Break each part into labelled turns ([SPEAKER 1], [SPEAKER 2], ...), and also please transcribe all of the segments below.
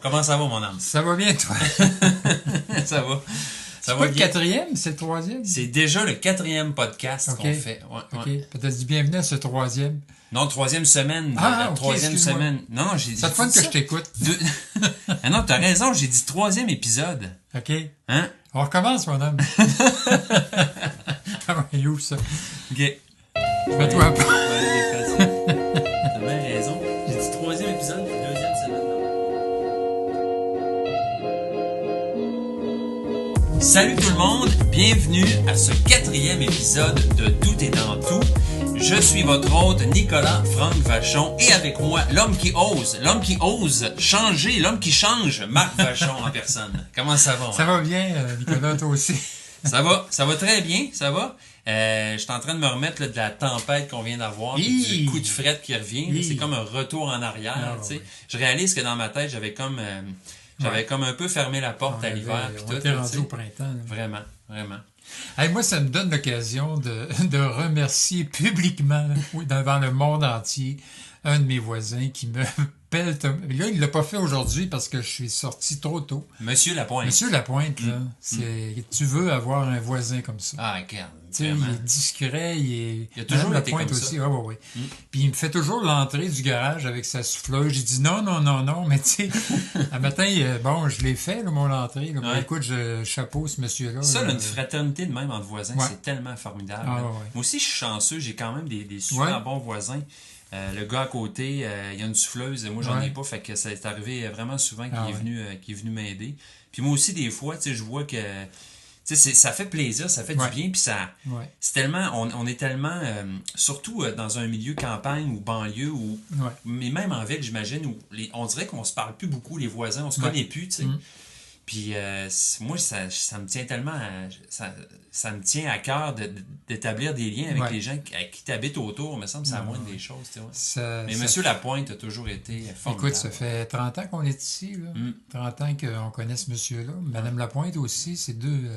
[SPEAKER 1] Comment ça va, mon âme?
[SPEAKER 2] Ça va bien, toi?
[SPEAKER 1] Ça va. Ça
[SPEAKER 2] C'est
[SPEAKER 1] va
[SPEAKER 2] pas le
[SPEAKER 1] bien.
[SPEAKER 2] quatrième, c'est le troisième?
[SPEAKER 1] C'est déjà le 4e podcast
[SPEAKER 2] OK.
[SPEAKER 1] qu'on fait. Ouais,
[SPEAKER 2] OK.
[SPEAKER 1] ouais.
[SPEAKER 2] Peut-être dit bienvenue à ce troisième.
[SPEAKER 1] Non, 3e semaine.
[SPEAKER 2] Ah,
[SPEAKER 1] la
[SPEAKER 2] OK,
[SPEAKER 1] 3e
[SPEAKER 2] excuse-moi.
[SPEAKER 1] semaine. Non, j'ai
[SPEAKER 2] Ça te
[SPEAKER 1] dit
[SPEAKER 2] fun que
[SPEAKER 1] ça.
[SPEAKER 2] je t'écoute.
[SPEAKER 1] Ah non, t'as raison, j'ai dit 3e épisode.
[SPEAKER 2] OK.
[SPEAKER 1] Hein?
[SPEAKER 2] On recommence, mon homme. Ah ouais, où ça?
[SPEAKER 1] OK.
[SPEAKER 2] Mets-toi à part.
[SPEAKER 1] T'as bien raison. J'ai dit 3e épisode, 2e semaine. Salut tout le monde, bienvenue à ce 4e épisode de Tout est dans tout. Je suis votre hôte Nicolas Franck Vachon et avec moi l'homme qui ose changer, l'homme qui change, Marc Vachon en personne. Comment ça va?
[SPEAKER 2] Ça va bien, Nicolas, toi aussi.
[SPEAKER 1] Ça va très bien, ça va. Je suis en train de me remettre là, de la tempête qu'on vient d'avoir, puis
[SPEAKER 2] Hi!
[SPEAKER 1] du coup de fret qui revient. Là,
[SPEAKER 2] Hi!
[SPEAKER 1] c'est comme un retour en arrière.
[SPEAKER 2] Ah,
[SPEAKER 1] tu sais.
[SPEAKER 2] ouais.
[SPEAKER 1] Je réalise que dans ma tête, j'avais comme un peu fermé la porte à l'hiver. Puis
[SPEAKER 2] On
[SPEAKER 1] tout,
[SPEAKER 2] était
[SPEAKER 1] là, tu
[SPEAKER 2] rendu
[SPEAKER 1] sais.
[SPEAKER 2] au printemps. Là.
[SPEAKER 1] Vraiment, vraiment.
[SPEAKER 2] Hey, moi, ça me donne l'occasion de remercier publiquement, là, oui, devant le monde entier, un de mes voisins qui me pèle. Là, il l'a pas fait aujourd'hui parce que je suis sorti trop tôt.
[SPEAKER 1] Monsieur Lapointe.
[SPEAKER 2] Monsieur Lapointe, là, tu veux avoir un voisin comme ça.
[SPEAKER 1] Ah, regarde,
[SPEAKER 2] Tu sais,
[SPEAKER 1] vraiment.
[SPEAKER 2] il est discret, il
[SPEAKER 1] a toujours
[SPEAKER 2] Madame
[SPEAKER 1] été
[SPEAKER 2] Lapointe
[SPEAKER 1] comme ça.
[SPEAKER 2] aussi, ouais, ouais, ouais. Puis il me fait toujours l'entrée du garage avec sa souffleuse. J'ai dit non, mais tu sais, un matin, bon, je l'ai fait, là, mon entrée. Là.
[SPEAKER 1] Ouais.
[SPEAKER 2] Ben, écoute, chapeau ce monsieur-là.
[SPEAKER 1] Ça,
[SPEAKER 2] là,
[SPEAKER 1] là, une fraternité de même entre voisins,
[SPEAKER 2] Ouais.
[SPEAKER 1] c'est tellement formidable.
[SPEAKER 2] Ah,
[SPEAKER 1] là.
[SPEAKER 2] ouais.
[SPEAKER 1] Moi aussi, je suis chanceux, j'ai quand même des super
[SPEAKER 2] Ouais.
[SPEAKER 1] bons voisins. Le gars à côté, il y a une souffleuse, moi j'en ai
[SPEAKER 2] Ouais.
[SPEAKER 1] pas, fait que ça est arrivé vraiment souvent qu'il
[SPEAKER 2] Ah,
[SPEAKER 1] est
[SPEAKER 2] ouais.
[SPEAKER 1] venu m'aider. Puis moi aussi, des fois, tu sais, je vois que ça fait plaisir, ça fait
[SPEAKER 2] Ouais.
[SPEAKER 1] du bien, puis ça,
[SPEAKER 2] Ouais.
[SPEAKER 1] c'est tellement, on est tellement, surtout dans un milieu campagne ou banlieue, ou,
[SPEAKER 2] Ouais.
[SPEAKER 1] mais même en ville, j'imagine, où on dirait qu'on se parle plus beaucoup, les voisins, on se
[SPEAKER 2] Ouais.
[SPEAKER 1] connaît plus, tu sais.
[SPEAKER 2] Mm.
[SPEAKER 1] Puis moi, ça me tient tellement ça me tient à cœur d'établir des liens avec
[SPEAKER 2] Ouais.
[SPEAKER 1] les gens à qui t'habitent autour. Il me semble que c'est la
[SPEAKER 2] Ouais,
[SPEAKER 1] moindre
[SPEAKER 2] ouais.
[SPEAKER 1] des choses. Tu sais, ouais.
[SPEAKER 2] Ça-
[SPEAKER 1] Mais
[SPEAKER 2] ça-
[SPEAKER 1] Monsieur Lapointe a toujours été formidable.
[SPEAKER 2] Écoute, ça fait 30 ans qu'on est ici. Là. 30 ans qu'on connaît ce monsieur-là. Madame Lapointe aussi, c'est deux...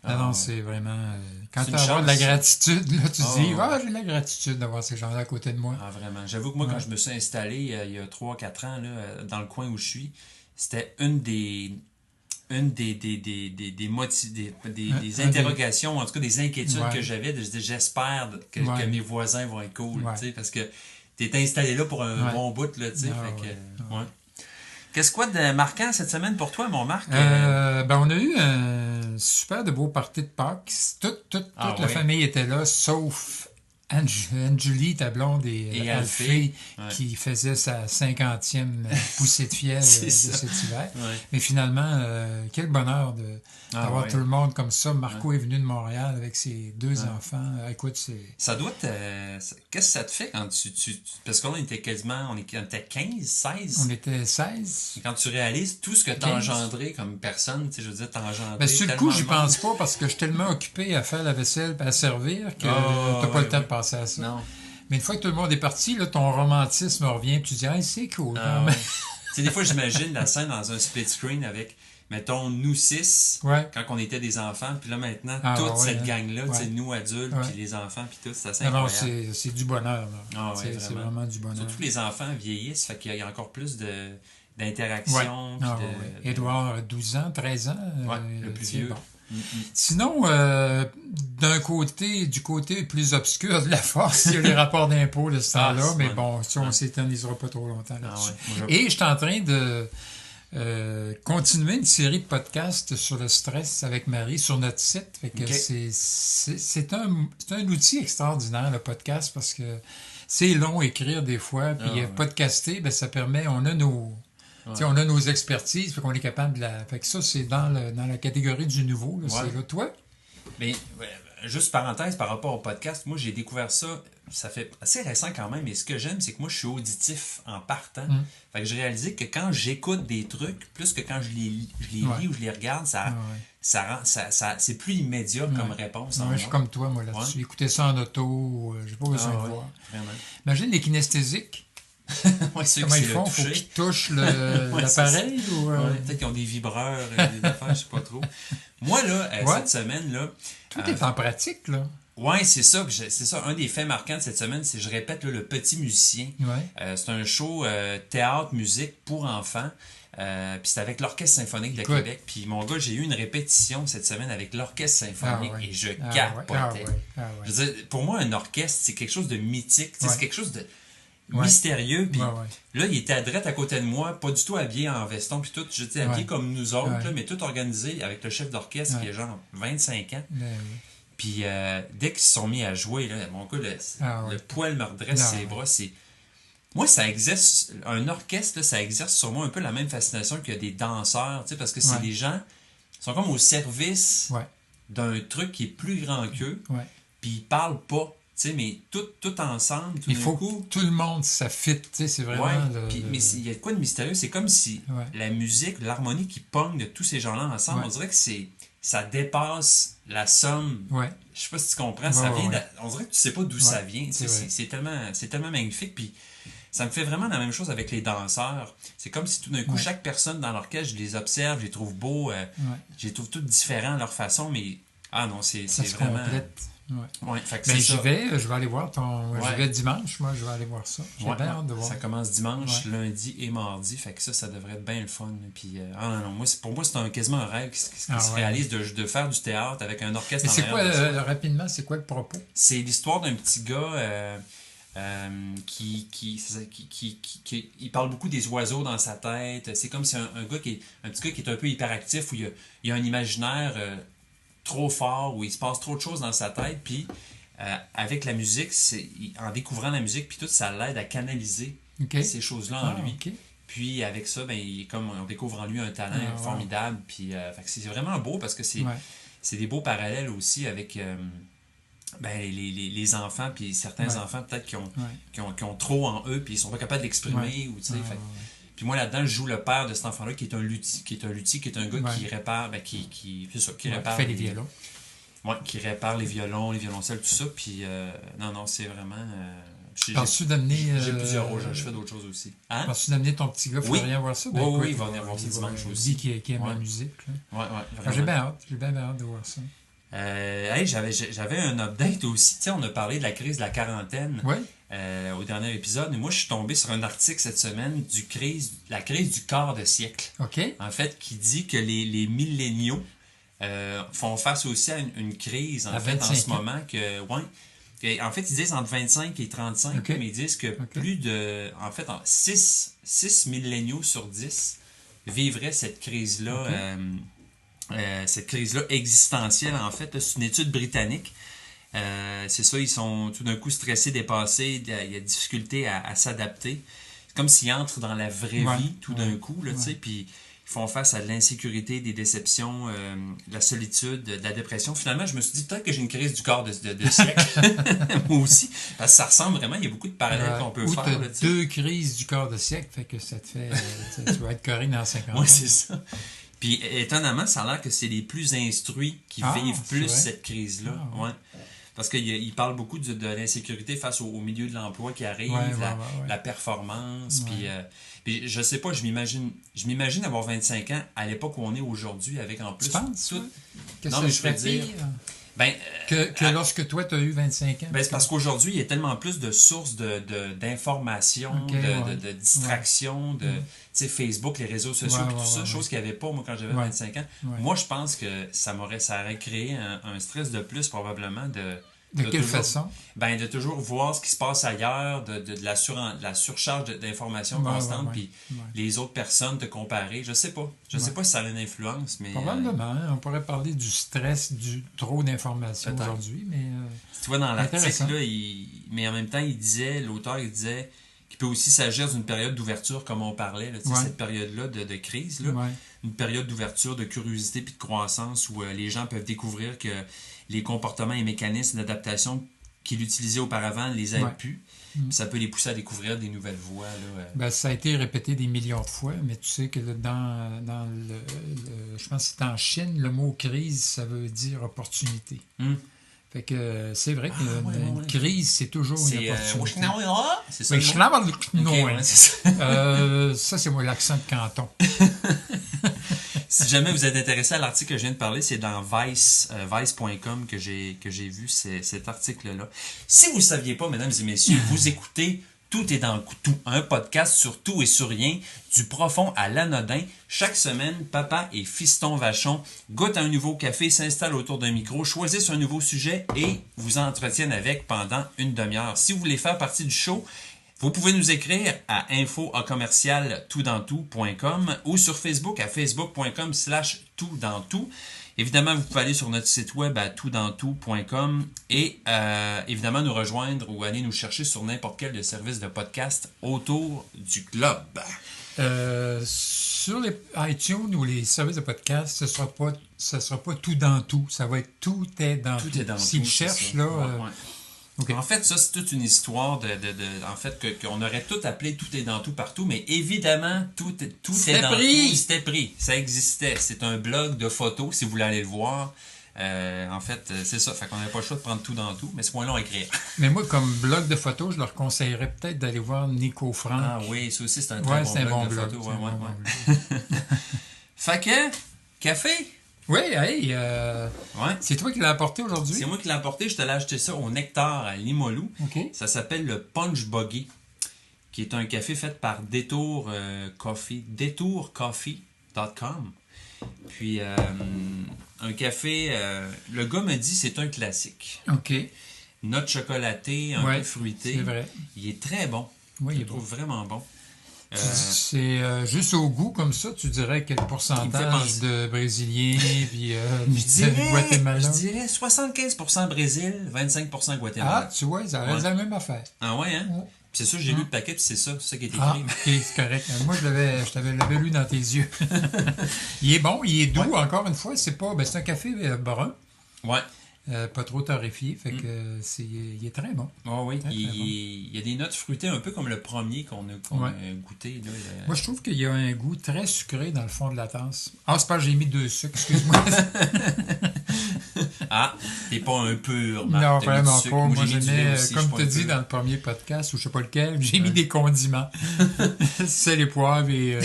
[SPEAKER 1] Ah,
[SPEAKER 2] non,
[SPEAKER 1] ouais.
[SPEAKER 2] c'est vraiment... quand
[SPEAKER 1] C'est
[SPEAKER 2] tu
[SPEAKER 1] une
[SPEAKER 2] as de la
[SPEAKER 1] chance.
[SPEAKER 2] gratitude, là, tu
[SPEAKER 1] Ah,
[SPEAKER 2] dis,
[SPEAKER 1] ouais.
[SPEAKER 2] j'ai de la gratitude d'avoir ces gens-là à côté de moi.
[SPEAKER 1] Ah, vraiment. J'avoue que moi,
[SPEAKER 2] Ouais.
[SPEAKER 1] quand je me suis installé il y a 3-4 ans, là, dans le coin où je suis, c'était une des interrogations, en tout cas des inquiétudes
[SPEAKER 2] Ouais.
[SPEAKER 1] que j'avais. Je disais, j'espère que
[SPEAKER 2] Ouais.
[SPEAKER 1] mes voisins vont être cool,
[SPEAKER 2] Ouais.
[SPEAKER 1] tu sais, parce que t'es installé là pour un
[SPEAKER 2] Ouais.
[SPEAKER 1] bon bout, là, tu sais.
[SPEAKER 2] Ah,
[SPEAKER 1] fait que,
[SPEAKER 2] ouais.
[SPEAKER 1] ouais. Qu'est-ce quoi de marquant cette semaine pour toi, mon Marc?
[SPEAKER 2] Ben, on a eu un super de beau party de Pâques. Toute
[SPEAKER 1] Ah,
[SPEAKER 2] la
[SPEAKER 1] oui.
[SPEAKER 2] famille était là, sauf Anne-Julie, ta blonde, et
[SPEAKER 1] Et
[SPEAKER 2] Alphée,
[SPEAKER 1] ouais.
[SPEAKER 2] qui faisait sa 50e poussée de fiel
[SPEAKER 1] C'est
[SPEAKER 2] de
[SPEAKER 1] ça.
[SPEAKER 2] cet hiver.
[SPEAKER 1] Ouais.
[SPEAKER 2] Mais finalement, quel bonheur d'avoir
[SPEAKER 1] ouais.
[SPEAKER 2] tout le monde comme ça. Marco est venu de Montréal avec ses deux enfants. Écoute, c'est...
[SPEAKER 1] Ça doit te... Qu'est-ce que ça te fait quand parce qu'on était on était 15, 16?
[SPEAKER 2] On était 16.
[SPEAKER 1] Quand tu réalises tout ce que t'as
[SPEAKER 2] 15.
[SPEAKER 1] engendré comme personne, tu sais, je veux dire, t'as engendré
[SPEAKER 2] Ben, sur le
[SPEAKER 1] tellement
[SPEAKER 2] coup, j'y
[SPEAKER 1] de monde.
[SPEAKER 2] pense pas parce que je suis tellement occupé à faire la vaisselle et à servir que t'as pas
[SPEAKER 1] ouais,
[SPEAKER 2] le temps
[SPEAKER 1] ouais.
[SPEAKER 2] de penser à ça.
[SPEAKER 1] Non.
[SPEAKER 2] Mais une fois que tout le monde est parti, là, ton romantisme revient et tu dis, hey, c'est cool.
[SPEAKER 1] Ah,
[SPEAKER 2] quand
[SPEAKER 1] ouais.
[SPEAKER 2] même.
[SPEAKER 1] Tu sais, des fois, j'imagine la scène dans un split screen avec, mettons, nous 6,
[SPEAKER 2] Ouais.
[SPEAKER 1] quand on était des enfants, puis là, maintenant,
[SPEAKER 2] Ah,
[SPEAKER 1] toute
[SPEAKER 2] ouais,
[SPEAKER 1] cette
[SPEAKER 2] hein.
[SPEAKER 1] gang-là, tu sais,
[SPEAKER 2] Ouais.
[SPEAKER 1] nous adultes,
[SPEAKER 2] Ouais.
[SPEAKER 1] puis les enfants, puis tout, c'est assez
[SPEAKER 2] Non, non,
[SPEAKER 1] incroyable.
[SPEAKER 2] c'est du bonheur. Là.
[SPEAKER 1] Ah, ouais,
[SPEAKER 2] C'est
[SPEAKER 1] vraiment.
[SPEAKER 2] vraiment du bonheur.
[SPEAKER 1] Surtout que les enfants vieillissent, fait qu'il y a encore plus
[SPEAKER 2] Ouais.
[SPEAKER 1] d'interaction.
[SPEAKER 2] Ah,
[SPEAKER 1] puis
[SPEAKER 2] ouais. Édouard, 12 ans, 13 ans.
[SPEAKER 1] Ouais, le plus
[SPEAKER 2] c'est
[SPEAKER 1] vieux.
[SPEAKER 2] bon.
[SPEAKER 1] Mm, mm.
[SPEAKER 2] Sinon, du côté plus obscur de la force, il y a les rapports d'impôts de ce
[SPEAKER 1] Ah,
[SPEAKER 2] temps-là,
[SPEAKER 1] c'est
[SPEAKER 2] mais
[SPEAKER 1] bon.
[SPEAKER 2] bon, si on s'éternisera pas trop longtemps
[SPEAKER 1] Ah,
[SPEAKER 2] là-dessus.
[SPEAKER 1] ouais. Moi,
[SPEAKER 2] Et je suis en train de continuer une série de podcasts sur le stress avec Marie sur notre site. Fait que
[SPEAKER 1] Ok.
[SPEAKER 2] c'est un outil extraordinaire, le podcast, parce que c'est long à écrire des fois, puis
[SPEAKER 1] Ah, ouais.
[SPEAKER 2] podcaster, ben, ça permet, on a nos... Tu sais, on a nos expertises, fait qu'on est capable de la... Fait que ça, c'est dans la catégorie du nouveau. Là,
[SPEAKER 1] Ouais.
[SPEAKER 2] c'est là. Toi?
[SPEAKER 1] Mais, juste parenthèse par rapport au podcast, moi, j'ai découvert ça fait assez récent quand même, et ce que j'aime, c'est que moi, je suis auditif en partant. Fait que j'ai réalisé que quand j'écoute des trucs, plus que quand je les lis
[SPEAKER 2] Ouais.
[SPEAKER 1] ou je les regarde,
[SPEAKER 2] Ah, ouais.
[SPEAKER 1] c'est plus immédiat comme réponse. en
[SPEAKER 2] Ouais, je suis
[SPEAKER 1] moi.
[SPEAKER 2] comme toi, moi, là-dessus. Écouter ça en auto, j'ai pas besoin
[SPEAKER 1] Ah,
[SPEAKER 2] de
[SPEAKER 1] ouais,
[SPEAKER 2] voir.
[SPEAKER 1] vraiment.
[SPEAKER 2] Imagine les kinesthésiques.
[SPEAKER 1] Ouais, ceux
[SPEAKER 2] Comment
[SPEAKER 1] qui
[SPEAKER 2] ils
[SPEAKER 1] c'est
[SPEAKER 2] font?
[SPEAKER 1] le
[SPEAKER 2] Faut
[SPEAKER 1] toucher.
[SPEAKER 2] qu'ils touchent
[SPEAKER 1] Ouais, c'est
[SPEAKER 2] l'appareil? Ou,
[SPEAKER 1] Ouais, peut-être qu'ils ont des vibreurs, des affaires, je sais pas trop. Moi, là,
[SPEAKER 2] Ouais.
[SPEAKER 1] cette semaine, là.
[SPEAKER 2] Tout est en pratique, là.
[SPEAKER 1] Ouais, c'est ça. C'est ça. Un des faits marquants de cette semaine, c'est, je répète, là, le petit musicien.
[SPEAKER 2] Ouais.
[SPEAKER 1] C'est un show théâtre, musique pour enfants. Puis c'était avec l'Orchestre symphonique de Québec. Puis mon gars, j'ai eu une répétition cette semaine avec l'Orchestre symphonique et je capotais. Je veux dire, pour moi, un orchestre, c'est quelque chose de mythique. C'est quelque chose de mystérieux. Puis là, il était à droite à côté de moi, pas du tout habillé en veston, puis tout, j'étais habillé comme nous autres, là, mais tout organisé avec le chef d'orchestre qui a genre 25 ans. Puis dès qu'ils se sont mis à jouer, là, mon gars, le poil me redresse ses bras. Moi, ça exerce, un orchestre, là, ça exerce sur moi un peu la même fascination que des danseurs, parce que c'est des gens qui sont comme au service d'un truc qui est plus grand qu'eux, puis ils parlent pas. Mais tout ensemble,
[SPEAKER 2] il faut que tout le monde s'affitte, c'est vraiment...
[SPEAKER 1] Mais il y a de quoi de mystérieux, c'est comme si la musique, l'harmonie qui pogne de tous ces gens-là ensemble, on dirait que ça dépasse la somme. Je sais pas si tu comprends, ça vient on dirait que tu sais pas d'où ça vient, c'est tellement magnifique, puis ça me fait vraiment la même chose avec les danseurs. C'est comme si tout d'un coup, chaque personne dans l'orchestre, je les observe, je les trouve beaux, je les trouve tous différents à leur façon, mais c'est vraiment... Fait que
[SPEAKER 2] je vais aller voir je vais dimanche, moi je vais aller voir ça. J'ai bien hâte de voir.
[SPEAKER 1] Ça commence dimanche, lundi et mardi, fait que ça devrait être bien le fun. Puis pour moi c'est quasiment un rêve qui se réalise de faire du théâtre avec un orchestre.
[SPEAKER 2] Mais c'est quoi rapidement, c'est quoi le propos?
[SPEAKER 1] C'est l'histoire d'un petit gars qui il parle beaucoup des oiseaux dans sa tête. C'est comme si un petit gars qui est un peu hyperactif, où il y a un imaginaire trop fort, où il se passe trop de choses dans sa tête, puis avec la musique, en découvrant la musique, puis tout, ça l'aide à canaliser ces choses-là en lui. Puis avec ça, on découvre en lui un talent formidable, puis fait que c'est vraiment beau, parce que c'est des beaux parallèles aussi avec les enfants, puis certains enfants peut-être qui ont trop en eux, puis ils sont pas capables d'exprimer, ou tu sais, puis moi là-dedans je joue le père de cet enfant-là qui est un luthier, qui est un gars qui répare, qui répare
[SPEAKER 2] fait les violons,
[SPEAKER 1] qui répare les violons, les violoncelles, tout ça, puis non c'est vraiment
[SPEAKER 2] penses-tu d'amener
[SPEAKER 1] j'ai plusieurs rôles, je fais d'autres choses aussi.
[SPEAKER 2] Penses-tu d'amener ton petit gars pour rien voir ça?
[SPEAKER 1] Oui, il va venir voir ça dimanche aussi.
[SPEAKER 2] Qui aime la musique. J'ai bien hâte de voir ça.
[SPEAKER 1] J'avais un update aussi. Tu sais, on a parlé de la crise de la quarantaine au dernier épisode. Et moi, je suis tombé sur un article cette semaine la crise du quart de siècle. En fait, qui dit que les milléniaux font face aussi à une crise en ce moment. En fait, ils disent entre 25 et 35, mais ils disent que plus de... En fait, 6 milléniaux sur 10 vivraient cette crise-là. Cette crise-là existentielle, en fait, c'est une étude britannique. C'est ça, ils sont tout d'un coup stressés, dépassés, il y a difficulté à s'adapter. C'est comme s'ils entrent dans la vraie vie tout d'un coup, tu sais, puis ils font face à de l'insécurité, des déceptions, de la solitude, de la dépression. Finalement, je me suis dit, peut-être que j'ai une crise du quart de siècle. Moi aussi, parce que ça ressemble vraiment, il y a beaucoup de parallèles qu'on peut faire.
[SPEAKER 2] Là, deux crises du quart de siècle, fait que ça te fait... tu vas être correct dans 50 ans.
[SPEAKER 1] Oui, c'est ça. Puis, étonnamment, ça a l'air que c'est les plus instruits qui vivent plus cette crise-là. Parce qu'il parle beaucoup de l'insécurité face au milieu de l'emploi qui arrive, la performance. Puis, je sais pas, je m'imagine avoir 25 ans à l'époque où on est aujourd'hui, avec en plus...
[SPEAKER 2] Tu penses,
[SPEAKER 1] tout.
[SPEAKER 2] Que non, mais je veux dire... que lorsque toi, tu as eu 25 ans?
[SPEAKER 1] C'est parce qu'aujourd'hui, il y a tellement plus de sources d'informations, de distractions, de Facebook, les réseaux sociaux, tout ça, chose qu'il n'y avait pas moi quand j'avais 25 ans. Moi, je pense que ça aurait créé un stress de plus probablement
[SPEAKER 2] de quelle façon?
[SPEAKER 1] De toujours voir ce qui se passe ailleurs, de la surcharge d'informations constante, puis les autres personnes te comparer. Je sais pas. Je sais pas si ça a une influence, mais...
[SPEAKER 2] Probablement. On pourrait parler du stress, du trop d'informations aujourd'hui, mais...
[SPEAKER 1] Tu vois, dans l'article, mais en même temps, l'auteur disait qu'il peut aussi s'agir d'une période d'ouverture, comme on parlait, là, cette période-là de crise, là, une période d'ouverture, de curiosité puis de croissance où les gens peuvent découvrir que les comportements et mécanismes d'adaptation qu'il utilisait auparavant ne les aident plus. Ça peut les pousser à découvrir des nouvelles voies. Là,
[SPEAKER 2] ça a été répété des millions de fois, mais tu sais que dans je pense que c'est en Chine, le mot crise, ça veut dire opportunité. Fait que c'est vrai qu'une crise, c'est toujours une opportunité.
[SPEAKER 1] C'est ça.
[SPEAKER 2] Ça, c'est moi l'accent de Canton.
[SPEAKER 1] Si jamais vous êtes intéressé à l'article que je viens de parler, c'est dans vice.com que j'ai vu cet article-là. Si vous ne saviez pas, mesdames et messieurs, vous écoutez Tout est dans tout. Un podcast sur tout et sur rien, du profond à l'anodin. Chaque semaine, papa et fiston Vachon goûtent un nouveau café, s'installent autour d'un micro, choisissent un nouveau sujet et vous entretiennent avec pendant une demi-heure. Si vous voulez faire partie du show, vous pouvez nous écrire à info@toutdantout.com ou sur Facebook à facebook.com/toutdantout. Évidemment, vous pouvez aller sur notre site web à toutdantout.com et évidemment nous rejoindre ou aller nous chercher sur n'importe quel des services de podcast autour du globe.
[SPEAKER 2] Sur les iTunes ou les services de podcast, ce sera pas tout dans tout. Ça va être tout est dans tout.
[SPEAKER 1] Tout est dans tout.
[SPEAKER 2] S'ils cherchent, là...
[SPEAKER 1] Ouais.
[SPEAKER 2] Okay.
[SPEAKER 1] En fait, ça, c'est toute une histoire en fait, qu'on aurait tout appelé Tout est dans tout partout, mais évidemment, tout est dans tout. C'était pris. Ça existait. C'est un blog de photos, si vous voulez aller le voir. En fait, c'est ça. Fait qu'on n'avait pas le choix de prendre tout dans tout, mais c'est moins long à écrire.
[SPEAKER 2] Mais moi, comme blog de photos, je leur conseillerais peut-être d'aller voir Nico Franck.
[SPEAKER 1] Ah oui, ça aussi, c'est un très bon blog de photos. Ouais. Fait que, café?
[SPEAKER 2] Oui, hey,
[SPEAKER 1] ouais.
[SPEAKER 2] C'est toi qui l'as apporté aujourd'hui?
[SPEAKER 1] C'est moi qui l'ai apporté. Je te l'ai acheté ça au Nectar à Limoilou.
[SPEAKER 2] Okay.
[SPEAKER 1] Ça s'appelle le Punch Buggy, qui est un café fait par Detour Coffee, detourcoffee.com. Puis, un café, le gars me dit c'est un classique.
[SPEAKER 2] OK.
[SPEAKER 1] Note chocolatée, un peu fruité.
[SPEAKER 2] C'est vrai.
[SPEAKER 1] Il est très bon.
[SPEAKER 2] Oui,
[SPEAKER 1] je le trouve vraiment bon.
[SPEAKER 2] C'est juste au goût, comme ça, tu dirais quel pourcentage de Brésiliens puis de Guatemala?
[SPEAKER 1] Je dirais 75% Brésil, 25% Guatemala.
[SPEAKER 2] Ah, tu vois, ça reste la même affaire.
[SPEAKER 1] Ah ouais, hein?
[SPEAKER 2] Ouais.
[SPEAKER 1] C'est ça, j'ai lu le paquet, puis c'est ça qui est écrit.
[SPEAKER 2] Ah, ok, c'est correct. Moi, je l'avais lu dans tes yeux. Il est bon, il est doux, encore une fois. C'est un café brun.
[SPEAKER 1] Ouais.
[SPEAKER 2] Pas trop torréfié, fait que il est très bon.
[SPEAKER 1] Oh oui,
[SPEAKER 2] très
[SPEAKER 1] il y a des notes fruitées un peu comme le premier qu'on a goûté. Là,
[SPEAKER 2] Moi, je trouve qu'il y a un goût très sucré dans le fond de la tasse. Ah, c'est pas que j'ai mis 2 sucres, excuse-moi.
[SPEAKER 1] Ah, t'es pas un pur, Marc.
[SPEAKER 2] Non, vraiment pas. Moi,
[SPEAKER 1] j'ai
[SPEAKER 2] j'aimais, comme tu as dit dans le premier podcast, ou je sais pas lequel, j'ai mis des condiments. Sel et poivre et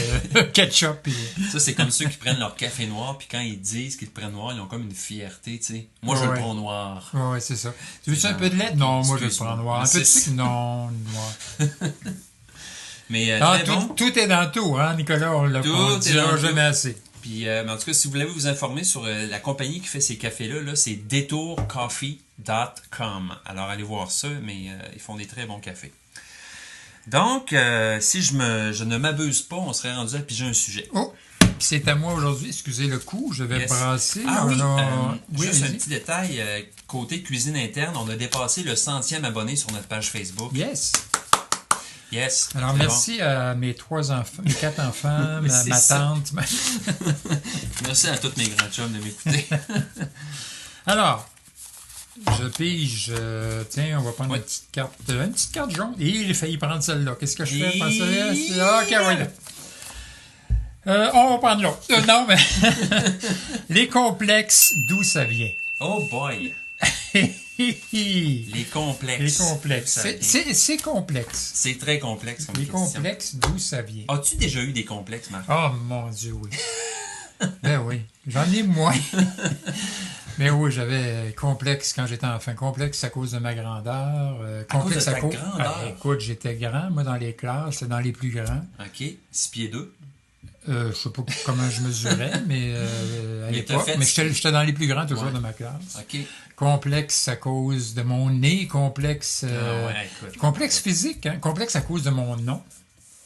[SPEAKER 2] ketchup.
[SPEAKER 1] Ça, c'est comme ceux qui prennent leur café noir, puis quand ils disent qu'ils le prennent noir, ils ont comme une fierté, tu sais. Moi, je le prends noir.
[SPEAKER 2] Oui, c'est ça. Tu veux-tu un peu de lait? Non, moi, je le prends noir. Un peu de sucre? Non, noir.
[SPEAKER 1] Mais
[SPEAKER 2] tout est dans tout, hein, Nicolas? On l'a pas dit jamais assez.
[SPEAKER 1] Puis, en tout cas, si vous voulez vous informer sur la compagnie qui fait ces cafés-là, c'est detourcoffee.com. Alors, allez voir ça, mais ils font des très bons cafés. Donc, si je ne m'abuse pas, on serait rendu à piger un sujet.
[SPEAKER 2] Oh! C'est à moi aujourd'hui, excusez le coup, je vais brasser.
[SPEAKER 1] Ah oui, juste un petit détail, côté cuisine interne, on a dépassé le 100e abonné sur notre page Facebook. Yes.
[SPEAKER 2] Alors, merci à mes 4 enfants, ma tante.
[SPEAKER 1] Merci à tous mes grands chums de m'écouter.
[SPEAKER 2] Alors, je pige. Tiens, on va prendre une petite carte jaune. Et il a failli prendre celle-là. Qu'est-ce que je fais? OK, voilà. On va prendre l'autre. Non, mais les complexes, d'où ça vient?
[SPEAKER 1] Oh boy! Les complexes.
[SPEAKER 2] C'est complexe.
[SPEAKER 1] C'est très complexe comme question.
[SPEAKER 2] Les complexes, d'où ça vient?
[SPEAKER 1] As-tu déjà eu des complexes, Marc?
[SPEAKER 2] Oh mon Dieu, oui. Ben oui, j'en ai moins. Mais oui, j'avais complexe quand j'étais enfant. Complexe à cause de ma grandeur. Complexe
[SPEAKER 1] à cause de ta grandeur?
[SPEAKER 2] Écoute, j'étais grand. Moi, dans les classes, j'étais dans les plus grands.
[SPEAKER 1] OK. 6 pieds 2.
[SPEAKER 2] Je sais pas comment je mesurais, mais à l'époque. Mais j'étais dans les plus grands toujours de ma classe.
[SPEAKER 1] OK.
[SPEAKER 2] Complexe à cause de mon nez, complexe physique, hein? Complexe à cause de mon nom.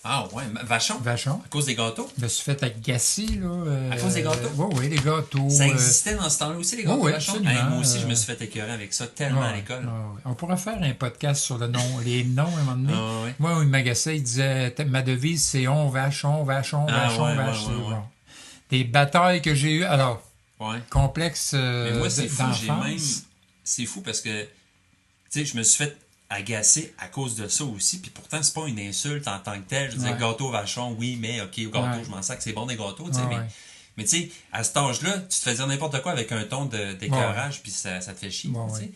[SPEAKER 1] Ah ouais, Vachon?
[SPEAKER 2] Vachon.
[SPEAKER 1] À cause des gâteaux?
[SPEAKER 2] Je me suis fait agacer, là.
[SPEAKER 1] À cause des gâteaux?
[SPEAKER 2] Oui, les gâteaux.
[SPEAKER 1] Ça existait dans ce temps-là aussi, les gâteaux Vachon? Moi aussi, je me suis fait écœurer avec ça tellement à l'école.
[SPEAKER 2] On pourra faire un podcast sur les noms à un moment donné.
[SPEAKER 1] Ouais.
[SPEAKER 2] Moi, il m'agaçait, il disait, ma devise, c'est on vache. Des batailles que j'ai eues. Alors, complexe
[SPEAKER 1] mais moi, c'est fou,
[SPEAKER 2] d'enfance.
[SPEAKER 1] C'est fou parce que, tu sais, je me suis fait agacé à cause de ça aussi, puis pourtant c'est pas une insulte en tant que telle. Je disais gâteau Vachon, oui, mais ok, gâteau, je m'en sers que c'est bon des gâteaux, tu sais, mais tu sais, à cet âge-là, tu te fais dire n'importe quoi avec un ton d'écœurage, puis ça te fait chier, tu sais.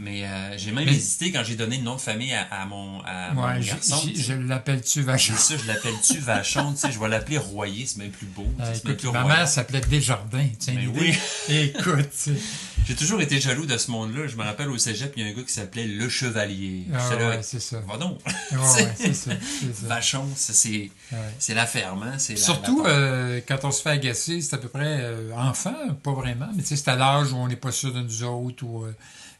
[SPEAKER 1] Mais j'ai même hésité quand j'ai donné le nom de famille à mon garçon.
[SPEAKER 2] Je l'appelle-tu Vachon?
[SPEAKER 1] C'est ça, je l'appelle-tu Vachon, tu sais, je vais l'appeler Royer, c'est même plus beau.
[SPEAKER 2] Écoute, ma mère s'appelait Desjardins, tiens,
[SPEAKER 1] oui.
[SPEAKER 2] Écoute,
[SPEAKER 1] J'ai toujours été jaloux de ce monde-là. Je me rappelle au cégep, il y a un gars qui s'appelait Le Chevalier. J'étais là,
[SPEAKER 2] ouais, c'est ça.
[SPEAKER 1] va donc.
[SPEAKER 2] Ouais, c'est ça.
[SPEAKER 1] Vachon,
[SPEAKER 2] Ouais.
[SPEAKER 1] c'est la ferme, hein? C'est
[SPEAKER 2] Surtout,
[SPEAKER 1] la
[SPEAKER 2] quand on se fait agacer, c'est à peu près enfant, pas vraiment, mais tu sais, c'est à l'âge où on n'est pas sûr de nous autres. Ou,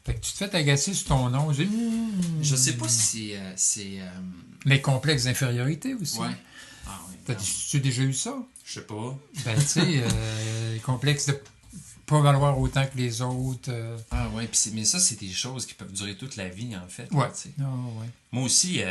[SPEAKER 2] fait que tu te fais agacer sur ton nom.
[SPEAKER 1] Je sais pas si c'est...
[SPEAKER 2] Les complexes d'infériorité aussi.
[SPEAKER 1] Ouais. Ah oui.
[SPEAKER 2] Tu déjà eu ça?
[SPEAKER 1] Je sais pas.
[SPEAKER 2] Ben, tu sais, les complexes de pas valoir autant que les autres.
[SPEAKER 1] Ah ouais, mais ça, c'est des choses qui peuvent durer toute la vie, en fait.
[SPEAKER 2] Ouais.
[SPEAKER 1] Là, tu sais.
[SPEAKER 2] Ouais.
[SPEAKER 1] Moi aussi,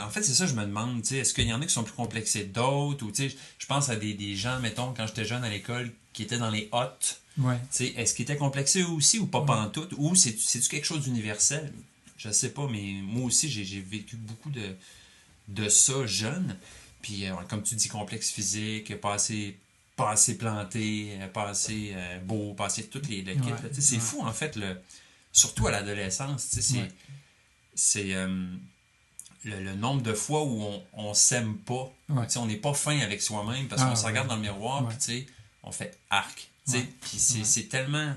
[SPEAKER 1] en fait, c'est ça, je me demande, tu sais, est-ce qu'il y en a qui sont plus complexés que d'autres, ou tu sais, je pense à des gens, mettons, quand j'étais jeune à l'école, qui étaient dans les hottes,
[SPEAKER 2] Ouais.
[SPEAKER 1] tu sais, est-ce qu'ils étaient complexés eux aussi, ou pas pantoute, ou c'est-tu quelque chose d'universel? Je sais pas, mais moi aussi, j'ai vécu beaucoup de ça jeune, puis comme tu dis, complexe physique, pas assez planté, pas assez beau, pas assez toutes les kits, là, tu sais, c'est fou, en fait, surtout à l'adolescence, tu sais, c'est le nombre de fois où on s'aime pas.
[SPEAKER 2] Ouais.
[SPEAKER 1] On n'est pas fin avec soi-même parce qu'on se regarde dans le miroir puis on fait arc. Puis c'est tellement...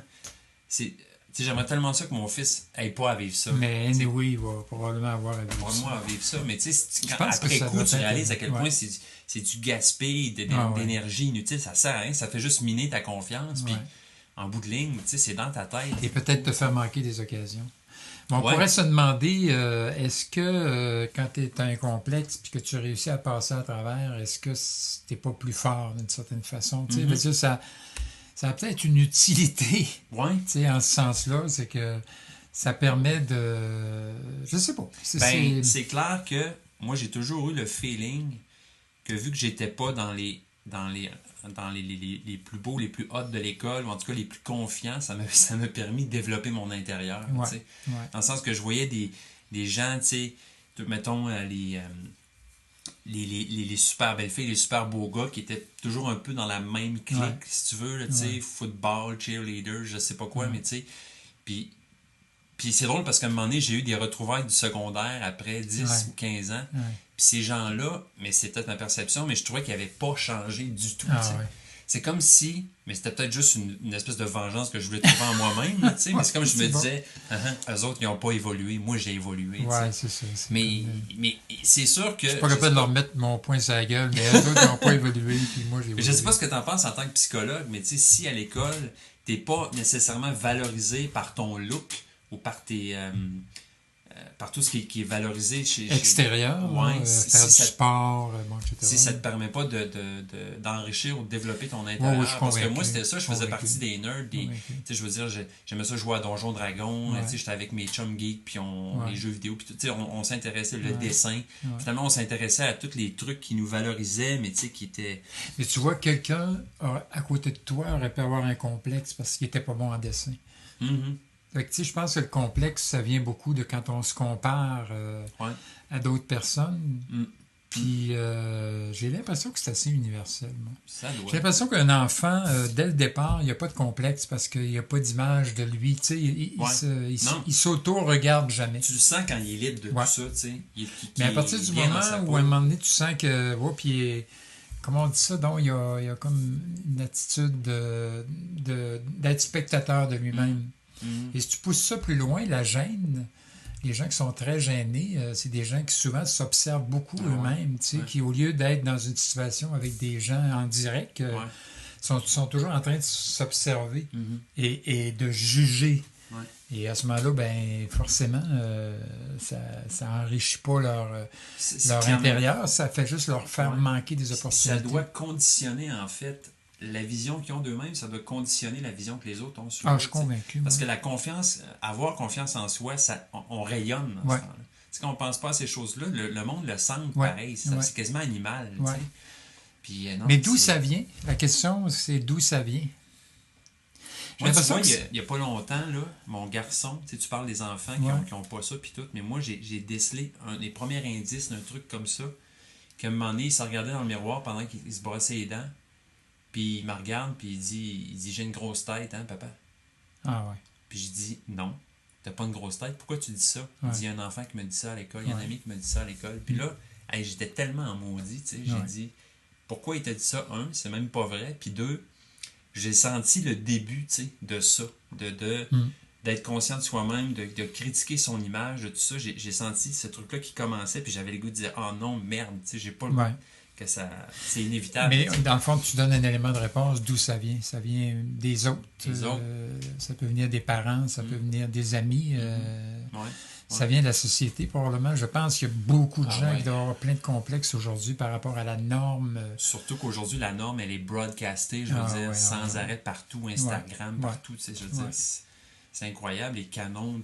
[SPEAKER 1] j'aimerais tellement ça que mon fils n'ait pas à vivre ça.
[SPEAKER 2] Mais oui, il va probablement avoir à vivre ça.
[SPEAKER 1] Probablement à vivre ça. Mais
[SPEAKER 2] pense
[SPEAKER 1] après
[SPEAKER 2] que
[SPEAKER 1] coup, tu
[SPEAKER 2] ça doit
[SPEAKER 1] réalises à
[SPEAKER 2] être-
[SPEAKER 1] quel point c'est du gaspille d'énergie inutile. Ça sert à rien. Ça fait juste miner ta confiance. Puis en bout de ligne, c'est dans ta tête.
[SPEAKER 2] Et peut-être te faire manquer des occasions. On
[SPEAKER 1] Ouais.
[SPEAKER 2] pourrait se demander, est-ce que quand tu as un complexe puis que tu réussis à passer à travers, est-ce que t'es pas plus fort d'une certaine façon? Tu sais, parce que ça a peut-être une utilité,
[SPEAKER 1] Ouais.
[SPEAKER 2] tu sais, en ce sens-là, c'est que ça permet de... Je sais pas.
[SPEAKER 1] C'est clair que moi, j'ai toujours eu le feeling que vu que j'étais pas dans les plus beaux, les plus hauts de l'école, ou en tout cas les plus confiants, ça m'a permis de développer mon intérieur.
[SPEAKER 2] Ouais,
[SPEAKER 1] Tu sais.
[SPEAKER 2] ouais.
[SPEAKER 1] Dans le sens que je voyais des gens, tu sais, mettons, les super belles filles, les super beaux gars qui étaient toujours un peu dans la même clique, si tu veux, là, tu sais, football, cheerleader, je sais pas quoi, mais tu sais. Puis c'est drôle parce qu'à un moment donné, j'ai eu des retrouvailles du secondaire après 10 ou 15 ans.
[SPEAKER 2] Ouais.
[SPEAKER 1] Puis ces gens-là, mais c'est peut-être ma perception, mais je trouvais qu'ils n'avaient pas changé du tout.
[SPEAKER 2] Ah,
[SPEAKER 1] tu sais.
[SPEAKER 2] ouais.
[SPEAKER 1] C'est comme si, mais c'était peut-être juste une espèce de vengeance que je voulais trouver en moi-même, là, tu sais, mais c'est comme je me disais, eux autres, ils n'ont pas évolué, moi j'ai évolué. Tu sais.
[SPEAKER 2] Ouais, c'est ça.
[SPEAKER 1] Mais c'est sûr que...
[SPEAKER 2] Je suis pas capable de leur mettre mon poing sur la gueule, mais eux autres, ils n'ont pas évolué, puis moi, j'ai évolué.
[SPEAKER 1] Je sais pas ce que tu en penses en tant que psychologue, mais tu sais, si à l'école, t'es pas nécessairement valorisé par ton look ou par par tout ce qui est valorisé chez
[SPEAKER 2] Extérieur,
[SPEAKER 1] ouais,
[SPEAKER 2] faire du sport, bon, etc.
[SPEAKER 1] Si ça te permet pas d'enrichir ou de développer ton intérieur.
[SPEAKER 2] Ouais, je suis
[SPEAKER 1] parce que
[SPEAKER 2] convaincu.
[SPEAKER 1] moi, c'était ça, je faisais
[SPEAKER 2] Convaincu.
[SPEAKER 1] partie des nerds. Tu sais, je veux dire, j'aimais ça jouer à Donjon Dragon.
[SPEAKER 2] Ouais.
[SPEAKER 1] Tu sais, j'étais avec mes chums geeks, puis les jeux vidéo, puis tout. Tu sais, on s'intéressait, le
[SPEAKER 2] Ouais.
[SPEAKER 1] dessin.
[SPEAKER 2] Ouais.
[SPEAKER 1] Finalement, on s'intéressait à tous les trucs qui nous valorisaient, mais tu sais, qui étaient...
[SPEAKER 2] Mais tu vois, quelqu'un à côté de toi aurait pu avoir un complexe parce qu'il était pas bon en dessin.
[SPEAKER 1] Mhm.
[SPEAKER 2] Fait que, tu sais, je pense que le complexe, ça vient beaucoup de quand on se compare
[SPEAKER 1] Ouais.
[SPEAKER 2] à d'autres personnes.
[SPEAKER 1] Mm.
[SPEAKER 2] Puis j'ai l'impression que c'est assez universel, moi.
[SPEAKER 1] Ça doit.
[SPEAKER 2] J'ai l'impression qu'un enfant, dès le départ, il n'y a pas de complexe parce qu'il n'y a pas d'image de lui. Tu sais, il s'auto-regarde jamais.
[SPEAKER 1] Tu le sens quand il est libre de tout ça, tu sais.
[SPEAKER 2] Mais à partir du moment où, à un moment donné, tu sens que... Oh, puis, comment on dit ça? Donc, il y a comme une attitude d'être spectateur de lui-même.
[SPEAKER 1] Mm.
[SPEAKER 2] Et si tu pousses ça plus loin, la gêne, les gens qui sont très gênés, c'est des gens qui souvent s'observent beaucoup eux-mêmes, tu sais, qui au lieu d'être dans une situation avec des gens en direct, sont toujours en train de s'observer et de juger.
[SPEAKER 1] Ouais.
[SPEAKER 2] Et à ce moment-là, ben forcément, ça enrichit pas leur intérieur, ça fait juste leur faire manquer des opportunités.
[SPEAKER 1] Ça doit conditionner, en fait, la vision qu'ils ont d'eux-mêmes, ça doit conditionner la vision que les autres ont sur eux.
[SPEAKER 2] Je suis convaincu.
[SPEAKER 1] Parce que la confiance, avoir confiance en soi, on rayonne dans ce temps-là. Quand on pense pas à ces choses-là, le monde le sent pareil. C'est quasiment animal.
[SPEAKER 2] Ouais.
[SPEAKER 1] Puis, non,
[SPEAKER 2] mais d'où ça vient? La question, c'est d'où ça vient?
[SPEAKER 1] Moi, tu vois, il n'y a pas longtemps, là, mon garçon, tu parles des enfants qui ont pas ça, puis tout, mais moi, j'ai décelé les premiers indices d'un truc comme ça, qu'à un moment donné, il se regardait dans le miroir pendant qu'il se brossait les dents, puis il me regarde, puis il dit j'ai une grosse tête, hein, papa?
[SPEAKER 2] Ah ouais.
[SPEAKER 1] Puis je dis non, t'as pas une grosse tête, pourquoi tu dis ça? Il dit il y a un enfant qui me dit ça à l'école, il y a un ami qui me dit ça à l'école, puis là, j'étais tellement en maudit, tu sais, j'ai dit pourquoi il t'a dit ça? Un, c'est même pas vrai, puis deux, j'ai senti le début, tu sais, de ça, d'être conscient de soi-même, de critiquer son image, de tout ça. J'ai senti ce truc-là qui commençait, puis j'avais le goût de dire, oh non, merde, tu sais, j'ai pas le goût
[SPEAKER 2] Ouais.
[SPEAKER 1] que ça, c'est inévitable.
[SPEAKER 2] Mais
[SPEAKER 1] tu sais.
[SPEAKER 2] dans le fond, tu donnes un élément de réponse d'où ça vient. Ça vient des autres.
[SPEAKER 1] Des autres.
[SPEAKER 2] Ça peut venir des parents, ça peut venir des amis.
[SPEAKER 1] Ouais.
[SPEAKER 2] Ça vient de la société, probablement. Je pense qu'il y a beaucoup de
[SPEAKER 1] Ah
[SPEAKER 2] gens
[SPEAKER 1] ouais.
[SPEAKER 2] qui doivent avoir plein de complexes aujourd'hui par rapport à la norme.
[SPEAKER 1] Surtout qu'aujourd'hui, la norme, elle est broadcastée, je veux
[SPEAKER 2] Ah
[SPEAKER 1] dire,
[SPEAKER 2] ouais,
[SPEAKER 1] sans
[SPEAKER 2] ouais.
[SPEAKER 1] arrêt partout, Instagram,
[SPEAKER 2] Ouais.
[SPEAKER 1] partout, tu sais, je veux dire,
[SPEAKER 2] Ouais.
[SPEAKER 1] c'est incroyable, les canons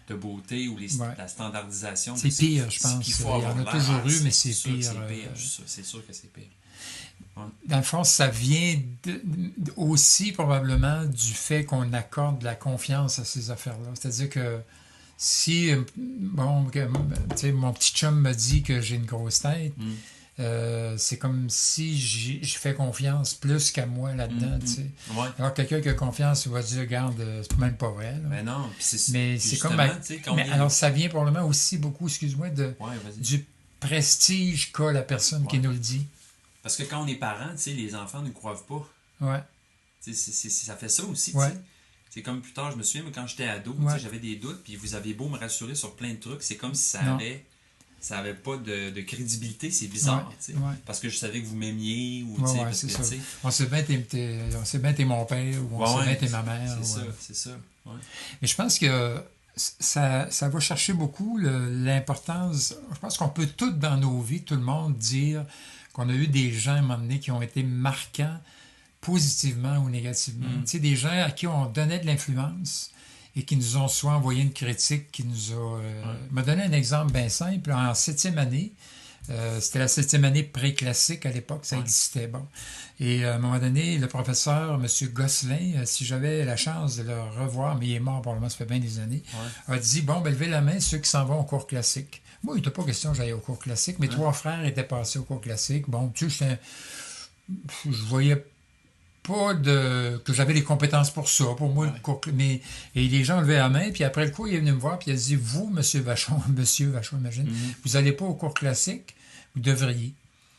[SPEAKER 1] de beauté ou
[SPEAKER 2] Ouais.
[SPEAKER 1] la standardisation.
[SPEAKER 2] C'est
[SPEAKER 1] de
[SPEAKER 2] pire, je
[SPEAKER 1] ce
[SPEAKER 2] pense.
[SPEAKER 1] qu'il faut
[SPEAKER 2] Il y en
[SPEAKER 1] avoir
[SPEAKER 2] a
[SPEAKER 1] l'air.
[SPEAKER 2] toujours eu, mais
[SPEAKER 1] c'est
[SPEAKER 2] c'est
[SPEAKER 1] sûr que
[SPEAKER 2] pire.
[SPEAKER 1] c'est pire, c'est sûr que c'est pire.
[SPEAKER 2] Dans le fond, ça vient aussi probablement du fait qu'on accorde de la confiance à ces affaires-là. C'est-à-dire que si, bon, tu sais, mon petit chum me dit que j'ai une grosse tête, c'est comme si je fais confiance plus qu'à moi là-dedans, tu sais.
[SPEAKER 1] Ouais.
[SPEAKER 2] Alors, quelqu'un qui a confiance, il va dire, regarde, c'est même pas vrai, là.
[SPEAKER 1] Ben non, puis
[SPEAKER 2] Mais
[SPEAKER 1] puis
[SPEAKER 2] c'est comme...
[SPEAKER 1] justement, tu sais, quand
[SPEAKER 2] Mais
[SPEAKER 1] on est-
[SPEAKER 2] alors, ça vient probablement aussi beaucoup, excuse-moi,
[SPEAKER 1] Ouais, vas-y.
[SPEAKER 2] du prestige qu'a la personne qui
[SPEAKER 1] Ouais.
[SPEAKER 2] nous le dit.
[SPEAKER 1] Parce que quand on est parent, tu sais, les enfants ne croient pas.
[SPEAKER 2] Ouais,
[SPEAKER 1] Tu sais, ça fait ça aussi, tu
[SPEAKER 2] Ouais.
[SPEAKER 1] sais. C'est comme plus tard, je me souviens, mais quand j'étais ado, tu
[SPEAKER 2] Ouais.
[SPEAKER 1] sais, j'avais des doutes, puis vous aviez beau me rassurer sur plein de trucs, c'est comme si
[SPEAKER 2] Non.
[SPEAKER 1] ça avait pas de crédibilité, c'est bizarre,
[SPEAKER 2] Ouais,
[SPEAKER 1] tu sais.
[SPEAKER 2] ouais.
[SPEAKER 1] Parce que je savais que vous m'aimiez, ou tu
[SPEAKER 2] Ouais,
[SPEAKER 1] sais,
[SPEAKER 2] ouais,
[SPEAKER 1] parce
[SPEAKER 2] c'est
[SPEAKER 1] que,
[SPEAKER 2] ça.
[SPEAKER 1] tu sais,
[SPEAKER 2] On sait bien t'es mon père ou on sait bien t'es ma mère.
[SPEAKER 1] c'est
[SPEAKER 2] ou,
[SPEAKER 1] ça, c'est ça. Ouais.
[SPEAKER 2] Mais je pense que ça va chercher beaucoup l'importance. Je pense qu'on peut tout dans nos vies, tout le monde, dire qu'on a eu des gens à un moment donné qui ont été marquants positivement ou négativement. Tu sais, des gens à qui on donnait de l'influence et qui nous ont soit envoyé une critique, qui nous a... m'a donné un exemple bien simple. En 7e année, c'était la 7e année pré-classique à l'époque, ça
[SPEAKER 1] Ouais.
[SPEAKER 2] existait, bon. Et à un moment donné, le professeur, M. Gosselin, si j'avais la chance de le revoir, mais il est mort probablement, ça fait bien des années, a dit, bon, ben, levez la main ceux qui s'en vont au cours classique. Moi, il n'était pas question que j'aille au cours classique. Mes 3 frères étaient passés au cours classique. Bon, tu sais, je voyais pas que j'avais les compétences pour ça. Pour moi, le cours... Mais, et les gens levaient la main, puis après le cours, il est venu me voir, puis il a dit, vous, Monsieur Vachon, imagine, vous n'allez pas au cours classique, vous devriez.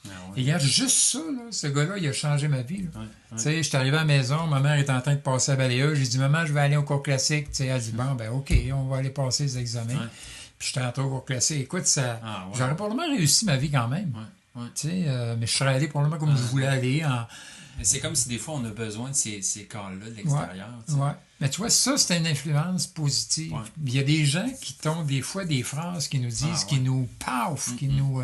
[SPEAKER 1] Ah
[SPEAKER 2] Et
[SPEAKER 1] ouais.
[SPEAKER 2] regarde, juste ça, là, ce gars-là, il a changé ma vie.
[SPEAKER 1] Ouais,
[SPEAKER 2] Tu sais, je suis arrivé à la maison, ma mère était en train de passer à balayeuse. J'ai dit, maman, je vais aller au cours classique. Tu sais, elle dit, bon, ben, OK, on va aller passer les examens.
[SPEAKER 1] Ouais.
[SPEAKER 2] Puis j'étais entré au cours classique. Écoute, ça,
[SPEAKER 1] Ah ouais.
[SPEAKER 2] j'aurais probablement réussi ma vie quand même.
[SPEAKER 1] Ouais.
[SPEAKER 2] Tu sais, mais je serais allé probablement comme je voulais aller.
[SPEAKER 1] Mais c'est comme si des fois, on a besoin de ces corps-là de l'extérieur, tu sais.
[SPEAKER 2] Ouais. Mais tu vois, ça, c'est une influence positive.
[SPEAKER 1] Ouais.
[SPEAKER 2] Il y a des gens qui ont des fois des phrases qui nous disent, qui nous paufent, qui nous,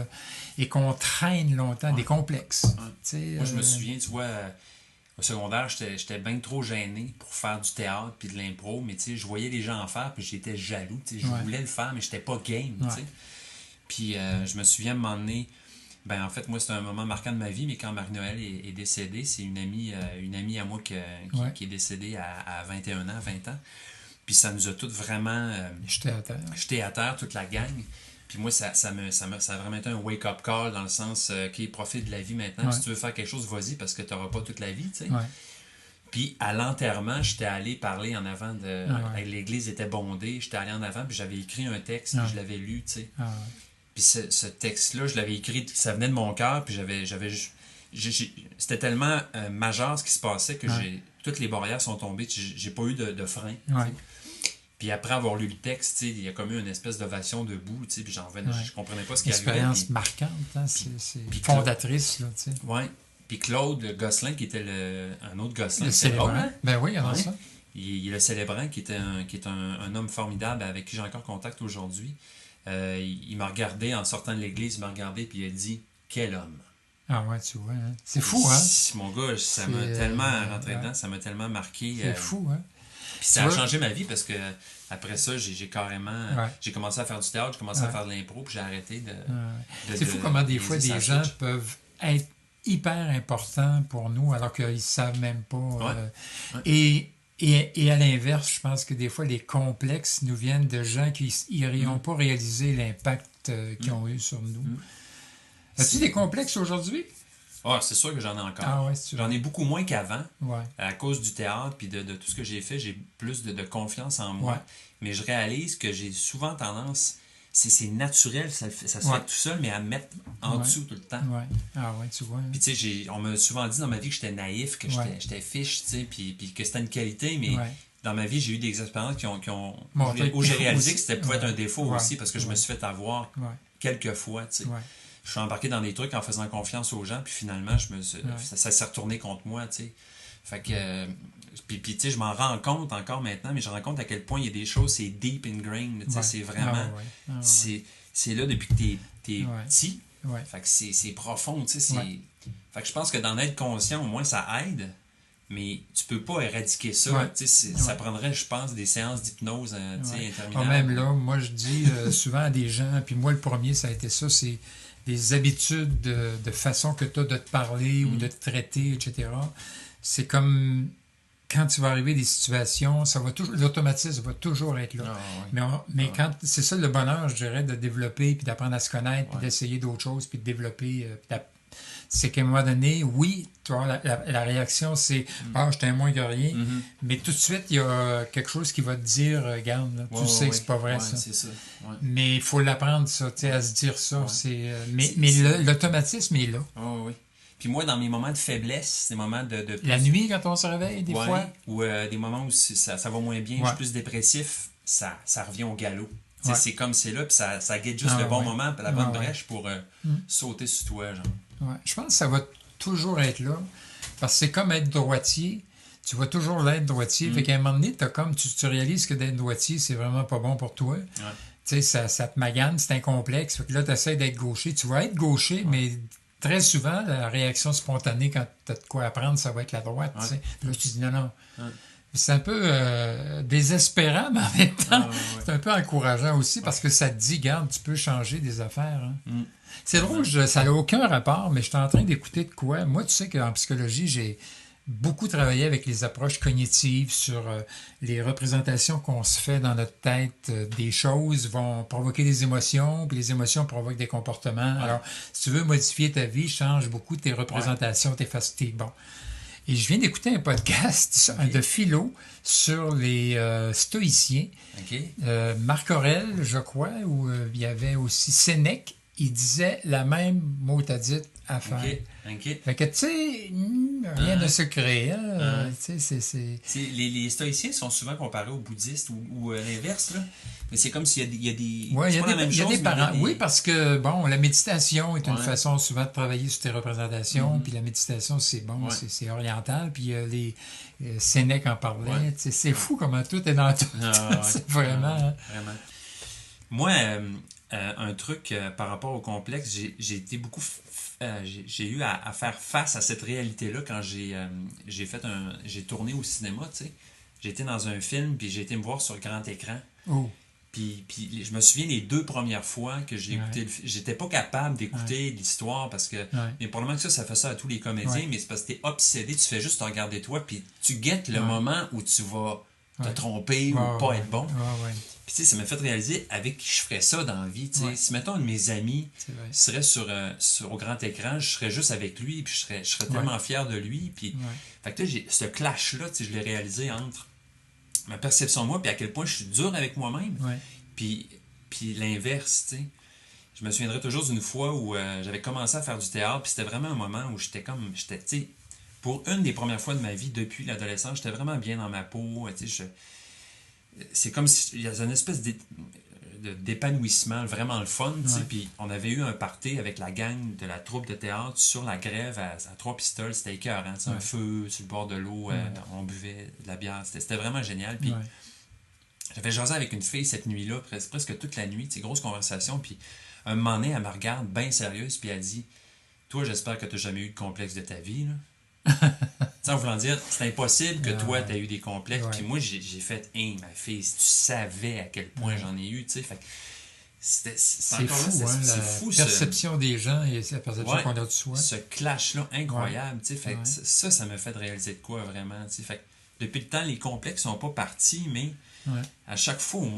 [SPEAKER 2] et qu'on traîne longtemps, des complexes. Tu sais,
[SPEAKER 1] Moi, je me souviens, tu vois, au secondaire, j'étais bien trop gêné pour faire du théâtre puis de l'impro, mais tu sais, je voyais les gens en faire puis j'étais jaloux, tu sais, je voulais le faire, mais j'étais pas game, tu sais. Puis je me souviens, à un moment donné, ben en fait, moi, c'était un moment marquant de ma vie, mais quand Marie-Noël est décédée, c'est une amie à moi qui est décédée à 21 ans, 20 ans. Puis ça nous a tous vraiment
[SPEAKER 2] J'étais à terre.
[SPEAKER 1] jetés à terre, toute la gang. Puis moi, ça a vraiment été un wake-up call dans le sens qui profite de la vie maintenant. Si tu veux faire quelque chose, vas-y, parce que tu n'auras pas toute la vie, tu sais.
[SPEAKER 2] Ouais.
[SPEAKER 1] Puis à l'enterrement, j'étais allé parler en avant de... L'église était bondée, j'étais allé en avant, puis j'avais écrit un texte, puis je l'avais lu, tu sais.
[SPEAKER 2] Ah, ouais.
[SPEAKER 1] Puis ce texte-là, je l'avais écrit, ça venait de mon cœur, puis c'était tellement majeur ce qui se passait que toutes les barrières sont tombées, j'ai pas eu de frein.
[SPEAKER 2] Ouais.
[SPEAKER 1] Tu sais. Puis après avoir lu le texte, tu sais, il y a comme eu une espèce d'ovation debout, tu sais, puis je comprenais pas ce qui arrivait.
[SPEAKER 2] Expérience
[SPEAKER 1] Puis,
[SPEAKER 2] marquante, hein? C'est
[SPEAKER 1] puis
[SPEAKER 2] fondatrice, là, tu sais.
[SPEAKER 1] ouais. Puis Claude Gosselin, qui était un autre Gosselin.
[SPEAKER 2] Le
[SPEAKER 1] c'était drôle,
[SPEAKER 2] célébrant.
[SPEAKER 1] hein?
[SPEAKER 2] Ben oui, il y en a
[SPEAKER 1] Ouais.
[SPEAKER 2] ça.
[SPEAKER 1] Il est le célébrant, qui est un homme formidable avec qui j'ai encore contact aujourd'hui. Il m'a regardé en sortant de l'église, il m'a regardé puis il a dit « Quel homme! »
[SPEAKER 2] Ah ouais, tu vois, hein? C'est fou, hein?
[SPEAKER 1] Mon gars, ça m'a tellement rentré dedans, ça m'a tellement marqué.
[SPEAKER 2] C'est fou, hein?
[SPEAKER 1] Puis ça a changé ma vie parce que après ça, j'ai carrément... J'ai commencé à faire du théâtre, j'ai commencé à faire de l'impro, puis j'ai arrêté de...
[SPEAKER 2] C'est fou comment des fois des gens peuvent être hyper importants pour nous alors qu'ils ne savent même pas. Et à l'inverse, je pense que des fois, les complexes nous viennent de gens qui n'ont pas réalisé l'impact qu'ils ont eu sur nous. As-tu des complexes aujourd'hui?
[SPEAKER 1] Ah, c'est sûr que j'en ai encore.
[SPEAKER 2] Ah ouais,
[SPEAKER 1] j'en ai beaucoup moins qu'avant.
[SPEAKER 2] Ouais.
[SPEAKER 1] À cause du théâtre puis de tout ce que j'ai fait, j'ai plus de confiance en moi.
[SPEAKER 2] Ouais.
[SPEAKER 1] Mais je réalise que j'ai souvent tendance... c'est naturel, ça se
[SPEAKER 2] Ouais.
[SPEAKER 1] fait tout seul, mais à mettre en
[SPEAKER 2] Ouais.
[SPEAKER 1] dessous tout le temps.
[SPEAKER 2] Ouais. Ah ouais, tu vois. Hein.
[SPEAKER 1] Puis tu sais, on m'a souvent dit dans ma vie que j'étais naïf, que
[SPEAKER 2] Ouais.
[SPEAKER 1] j'étais fiche, tu sais, puis que c'était une qualité, mais
[SPEAKER 2] Ouais.
[SPEAKER 1] dans ma vie, j'ai eu des expériences
[SPEAKER 2] Montré
[SPEAKER 1] où j'ai
[SPEAKER 2] que
[SPEAKER 1] réalisé
[SPEAKER 2] aussi-
[SPEAKER 1] que c'était pouvait être un
[SPEAKER 2] ouais.
[SPEAKER 1] défaut
[SPEAKER 2] Ouais.
[SPEAKER 1] aussi, parce que je me
[SPEAKER 2] Ouais.
[SPEAKER 1] suis fait avoir
[SPEAKER 2] Ouais.
[SPEAKER 1] quelques fois, tu sais.
[SPEAKER 2] Ouais.
[SPEAKER 1] Je suis embarqué dans des trucs en faisant confiance aux gens, puis finalement, ça s'est retourné contre moi, tu sais. Fait que, puis tu sais, je m'en rends compte encore maintenant, mais je me rends compte à quel point il y a des choses, c'est deep ingrained, tu sais,
[SPEAKER 2] Ouais.
[SPEAKER 1] c'est vraiment,
[SPEAKER 2] Ah ouais. Ah ouais.
[SPEAKER 1] c'est là depuis que t'es
[SPEAKER 2] Ouais.
[SPEAKER 1] petit,
[SPEAKER 2] Ouais.
[SPEAKER 1] fait que c'est profond, tu sais,
[SPEAKER 2] Ouais.
[SPEAKER 1] fait que je pense que d'en être conscient, au moins, ça aide, mais tu peux pas éradiquer ça,
[SPEAKER 2] Ouais.
[SPEAKER 1] tu sais, ça prendrait, je pense, des séances d'hypnose, tu sais,
[SPEAKER 2] Ouais.
[SPEAKER 1] interminables.
[SPEAKER 2] Même là, moi je dis souvent à des gens, puis moi le premier ça a été ça, c'est des habitudes de façon que tu as de te parler ou de te traiter, etc. C'est comme quand tu vas arriver à des situations, ça va toujours, l'automatisme va toujours être là.
[SPEAKER 1] Ah, ouais.
[SPEAKER 2] Mais quand c'est ça le bonheur, je dirais, de développer, puis d'apprendre à se connaître, puis
[SPEAKER 1] Ouais.
[SPEAKER 2] d'essayer d'autres choses, puis de développer, c'est qu'à un moment donné, oui, tu vois, la réaction, c'est Ah, je t'aime moins que rien.
[SPEAKER 1] Mhm.
[SPEAKER 2] Mais tout de suite, il y a quelque chose qui va te dire regarde, là, tu
[SPEAKER 1] Ouais,
[SPEAKER 2] sais
[SPEAKER 1] ouais,
[SPEAKER 2] que c'est pas vrai,
[SPEAKER 1] ouais,
[SPEAKER 2] ça.
[SPEAKER 1] c'est ça. Ouais.
[SPEAKER 2] Mais il faut l'apprendre, ça, tu sais, à se dire ça.
[SPEAKER 1] Ouais.
[SPEAKER 2] Mais l'automatisme est là.
[SPEAKER 1] Oh, oui. Puis moi, dans mes moments de faiblesse, des moments de
[SPEAKER 2] La nuit, quand on se réveille, des
[SPEAKER 1] ouais,
[SPEAKER 2] fois.
[SPEAKER 1] ou des moments où ça va moins bien, je
[SPEAKER 2] Ouais.
[SPEAKER 1] suis plus dépressif, ça revient au galop. Tu sais,
[SPEAKER 2] Ouais.
[SPEAKER 1] c'est comme c'est là, puis ça guette juste
[SPEAKER 2] Ah,
[SPEAKER 1] le bon
[SPEAKER 2] ouais.
[SPEAKER 1] moment, puis la bonne
[SPEAKER 2] Ah, ouais.
[SPEAKER 1] brèche pour sauter sur toi, genre.
[SPEAKER 2] Ouais. Je pense que ça va toujours être là. Parce que c'est comme être droitier. Tu vas toujours l'être droitier. Fait qu'à un moment donné, tu réalises que d'être droitier, c'est vraiment pas bon pour toi.
[SPEAKER 1] Ouais.
[SPEAKER 2] Tu sais, ça te magane, c'est un complexe. Fait que là, tu essaies d'être gaucher. Tu vas être gaucher, mais très souvent, la réaction spontanée quand tu as de quoi apprendre, ça va être la droite.
[SPEAKER 1] Ouais.
[SPEAKER 2] Tu sais. Là, tu dis non.
[SPEAKER 1] Ouais.
[SPEAKER 2] C'est un peu désespérant, mais en même temps,
[SPEAKER 1] Ah, ouais.
[SPEAKER 2] c'est un peu encourageant aussi parce que ça te dit, garde, tu peux changer des affaires. Hein.
[SPEAKER 1] Mm.
[SPEAKER 2] C'est drôle, ça n'a aucun rapport, mais je suis en train d'écouter de quoi. Moi, tu sais qu'en psychologie, j'ai beaucoup travaillé avec les approches cognitives sur les représentations qu'on se fait dans notre tête des choses vont provoquer des émotions, puis les émotions provoquent des comportements.
[SPEAKER 1] Ouais.
[SPEAKER 2] Alors, si tu veux modifier ta vie, change beaucoup tes représentations, tes facultés. Bon. Et je viens d'écouter un podcast de philo sur les stoïciens.
[SPEAKER 1] OK?
[SPEAKER 2] Marc Aurèle, je crois, où il y avait aussi Sénèque. Il disait la même mot à dite affaire.
[SPEAKER 1] OK.
[SPEAKER 2] Fait que, tu sais, rien de secret. Hein? Tu sais,
[SPEAKER 1] Les stoïciens sont souvent comparés aux bouddhistes ou l'inverse, là. Mais c'est comme s'il y a des.
[SPEAKER 2] Ouais, il y
[SPEAKER 1] c'est
[SPEAKER 2] a
[SPEAKER 1] pas la même
[SPEAKER 2] il y a
[SPEAKER 1] chose,
[SPEAKER 2] des
[SPEAKER 1] mais
[SPEAKER 2] parents.
[SPEAKER 1] il y a des-
[SPEAKER 2] Oui, parce que, bon, la méditation est une
[SPEAKER 1] Ouais.
[SPEAKER 2] façon souvent de travailler sur tes représentations, puis la méditation, c'est bon,
[SPEAKER 1] Ouais.
[SPEAKER 2] c'est oriental, puis les Sénèque en parlait.
[SPEAKER 1] Ouais.
[SPEAKER 2] Tu sais, c'est fou comment tout est dans tout.
[SPEAKER 1] Ah, ouais.
[SPEAKER 2] C'est vraiment... hein.
[SPEAKER 1] Vraiment. Moi, un truc par rapport au complexe, j'ai été beaucoup. J'ai eu à faire face à cette réalité-là quand j'ai tourné au cinéma, tu sais. J'ai été dans un film, puis j'ai été me voir sur grand écran.
[SPEAKER 2] Oh,
[SPEAKER 1] Puis je me souviens les 2 premières fois que j'ai écouté
[SPEAKER 2] Ouais.
[SPEAKER 1] le film, j'étais pas capable d'écouter l'histoire parce que.
[SPEAKER 2] ouais.
[SPEAKER 1] Mais probablement que ça fait ça à tous les comédiens,
[SPEAKER 2] Ouais.
[SPEAKER 1] mais c'est parce que t'es obsédé, tu fais juste te regarder toi, puis tu guettes le
[SPEAKER 2] Ouais.
[SPEAKER 1] moment où tu vas te
[SPEAKER 2] Ouais.
[SPEAKER 1] tromper
[SPEAKER 2] Ouais,
[SPEAKER 1] ou pas
[SPEAKER 2] ouais.
[SPEAKER 1] être bon.
[SPEAKER 2] Ouais, ouais,
[SPEAKER 1] Puis tu sais, ça m'a fait réaliser avec qui je ferais ça dans la vie. Tu sais.
[SPEAKER 2] Ouais.
[SPEAKER 1] Si, mettons, un de mes amis
[SPEAKER 2] c'est vrai.
[SPEAKER 1] serait au grand écran, je serais juste avec lui, puis je serais tellement fier de lui. Puis,
[SPEAKER 2] Ouais.
[SPEAKER 1] fait que là, ce clash-là, tu sais, je l'ai réalisé entre ma perception de moi, puis à quel point je suis dur avec moi-même.
[SPEAKER 2] Ouais.
[SPEAKER 1] Puis l'inverse, tu sais. Je me souviendrai toujours d'une fois où j'avais commencé à faire du théâtre, puis c'était vraiment un moment où tu sais, pour une des premières fois de ma vie depuis l'adolescence, j'étais vraiment bien dans ma peau, tu sais, c'est comme s'il y a une espèce d'épanouissement vraiment le fun, tu sais,
[SPEAKER 2] Ouais.
[SPEAKER 1] puis on avait eu un party avec la gang de la troupe de théâtre sur la grève à Trois-Pistoles, c'était écœurant, tu sais, un
[SPEAKER 2] Ouais.
[SPEAKER 1] feu sur le bord de l'eau, on buvait de la bière, c'était vraiment génial, puis
[SPEAKER 2] Ouais.
[SPEAKER 1] j'avais jasé avec une fille cette nuit-là, presque toute la nuit, tu sais, grosse conversation, puis un moment donné, elle me regarde bien sérieuse, puis elle dit « Toi, j'espère que tu n'as jamais eu de complexe de ta vie, là. » Tu sais, en voulant dire, c'est impossible que toi, tu aies eu des complexes.
[SPEAKER 2] Ouais.
[SPEAKER 1] Puis moi, j'ai fait, hey, ma fille, si tu savais à quel point j'en ai eu, tu sais. Fait que c'est
[SPEAKER 2] C'est
[SPEAKER 1] encore là,
[SPEAKER 2] fou, hein,
[SPEAKER 1] c'est
[SPEAKER 2] la
[SPEAKER 1] fou,
[SPEAKER 2] perception des gens et la perception
[SPEAKER 1] Ouais.
[SPEAKER 2] qu'on a de soi.
[SPEAKER 1] ce clash-là incroyable, tu sais. Fait que
[SPEAKER 2] Ouais.
[SPEAKER 1] ça me fait de réaliser de quoi vraiment, tu sais. Fait que depuis le temps, les complexes sont pas partis, mais
[SPEAKER 2] Ouais.
[SPEAKER 1] à chaque fois,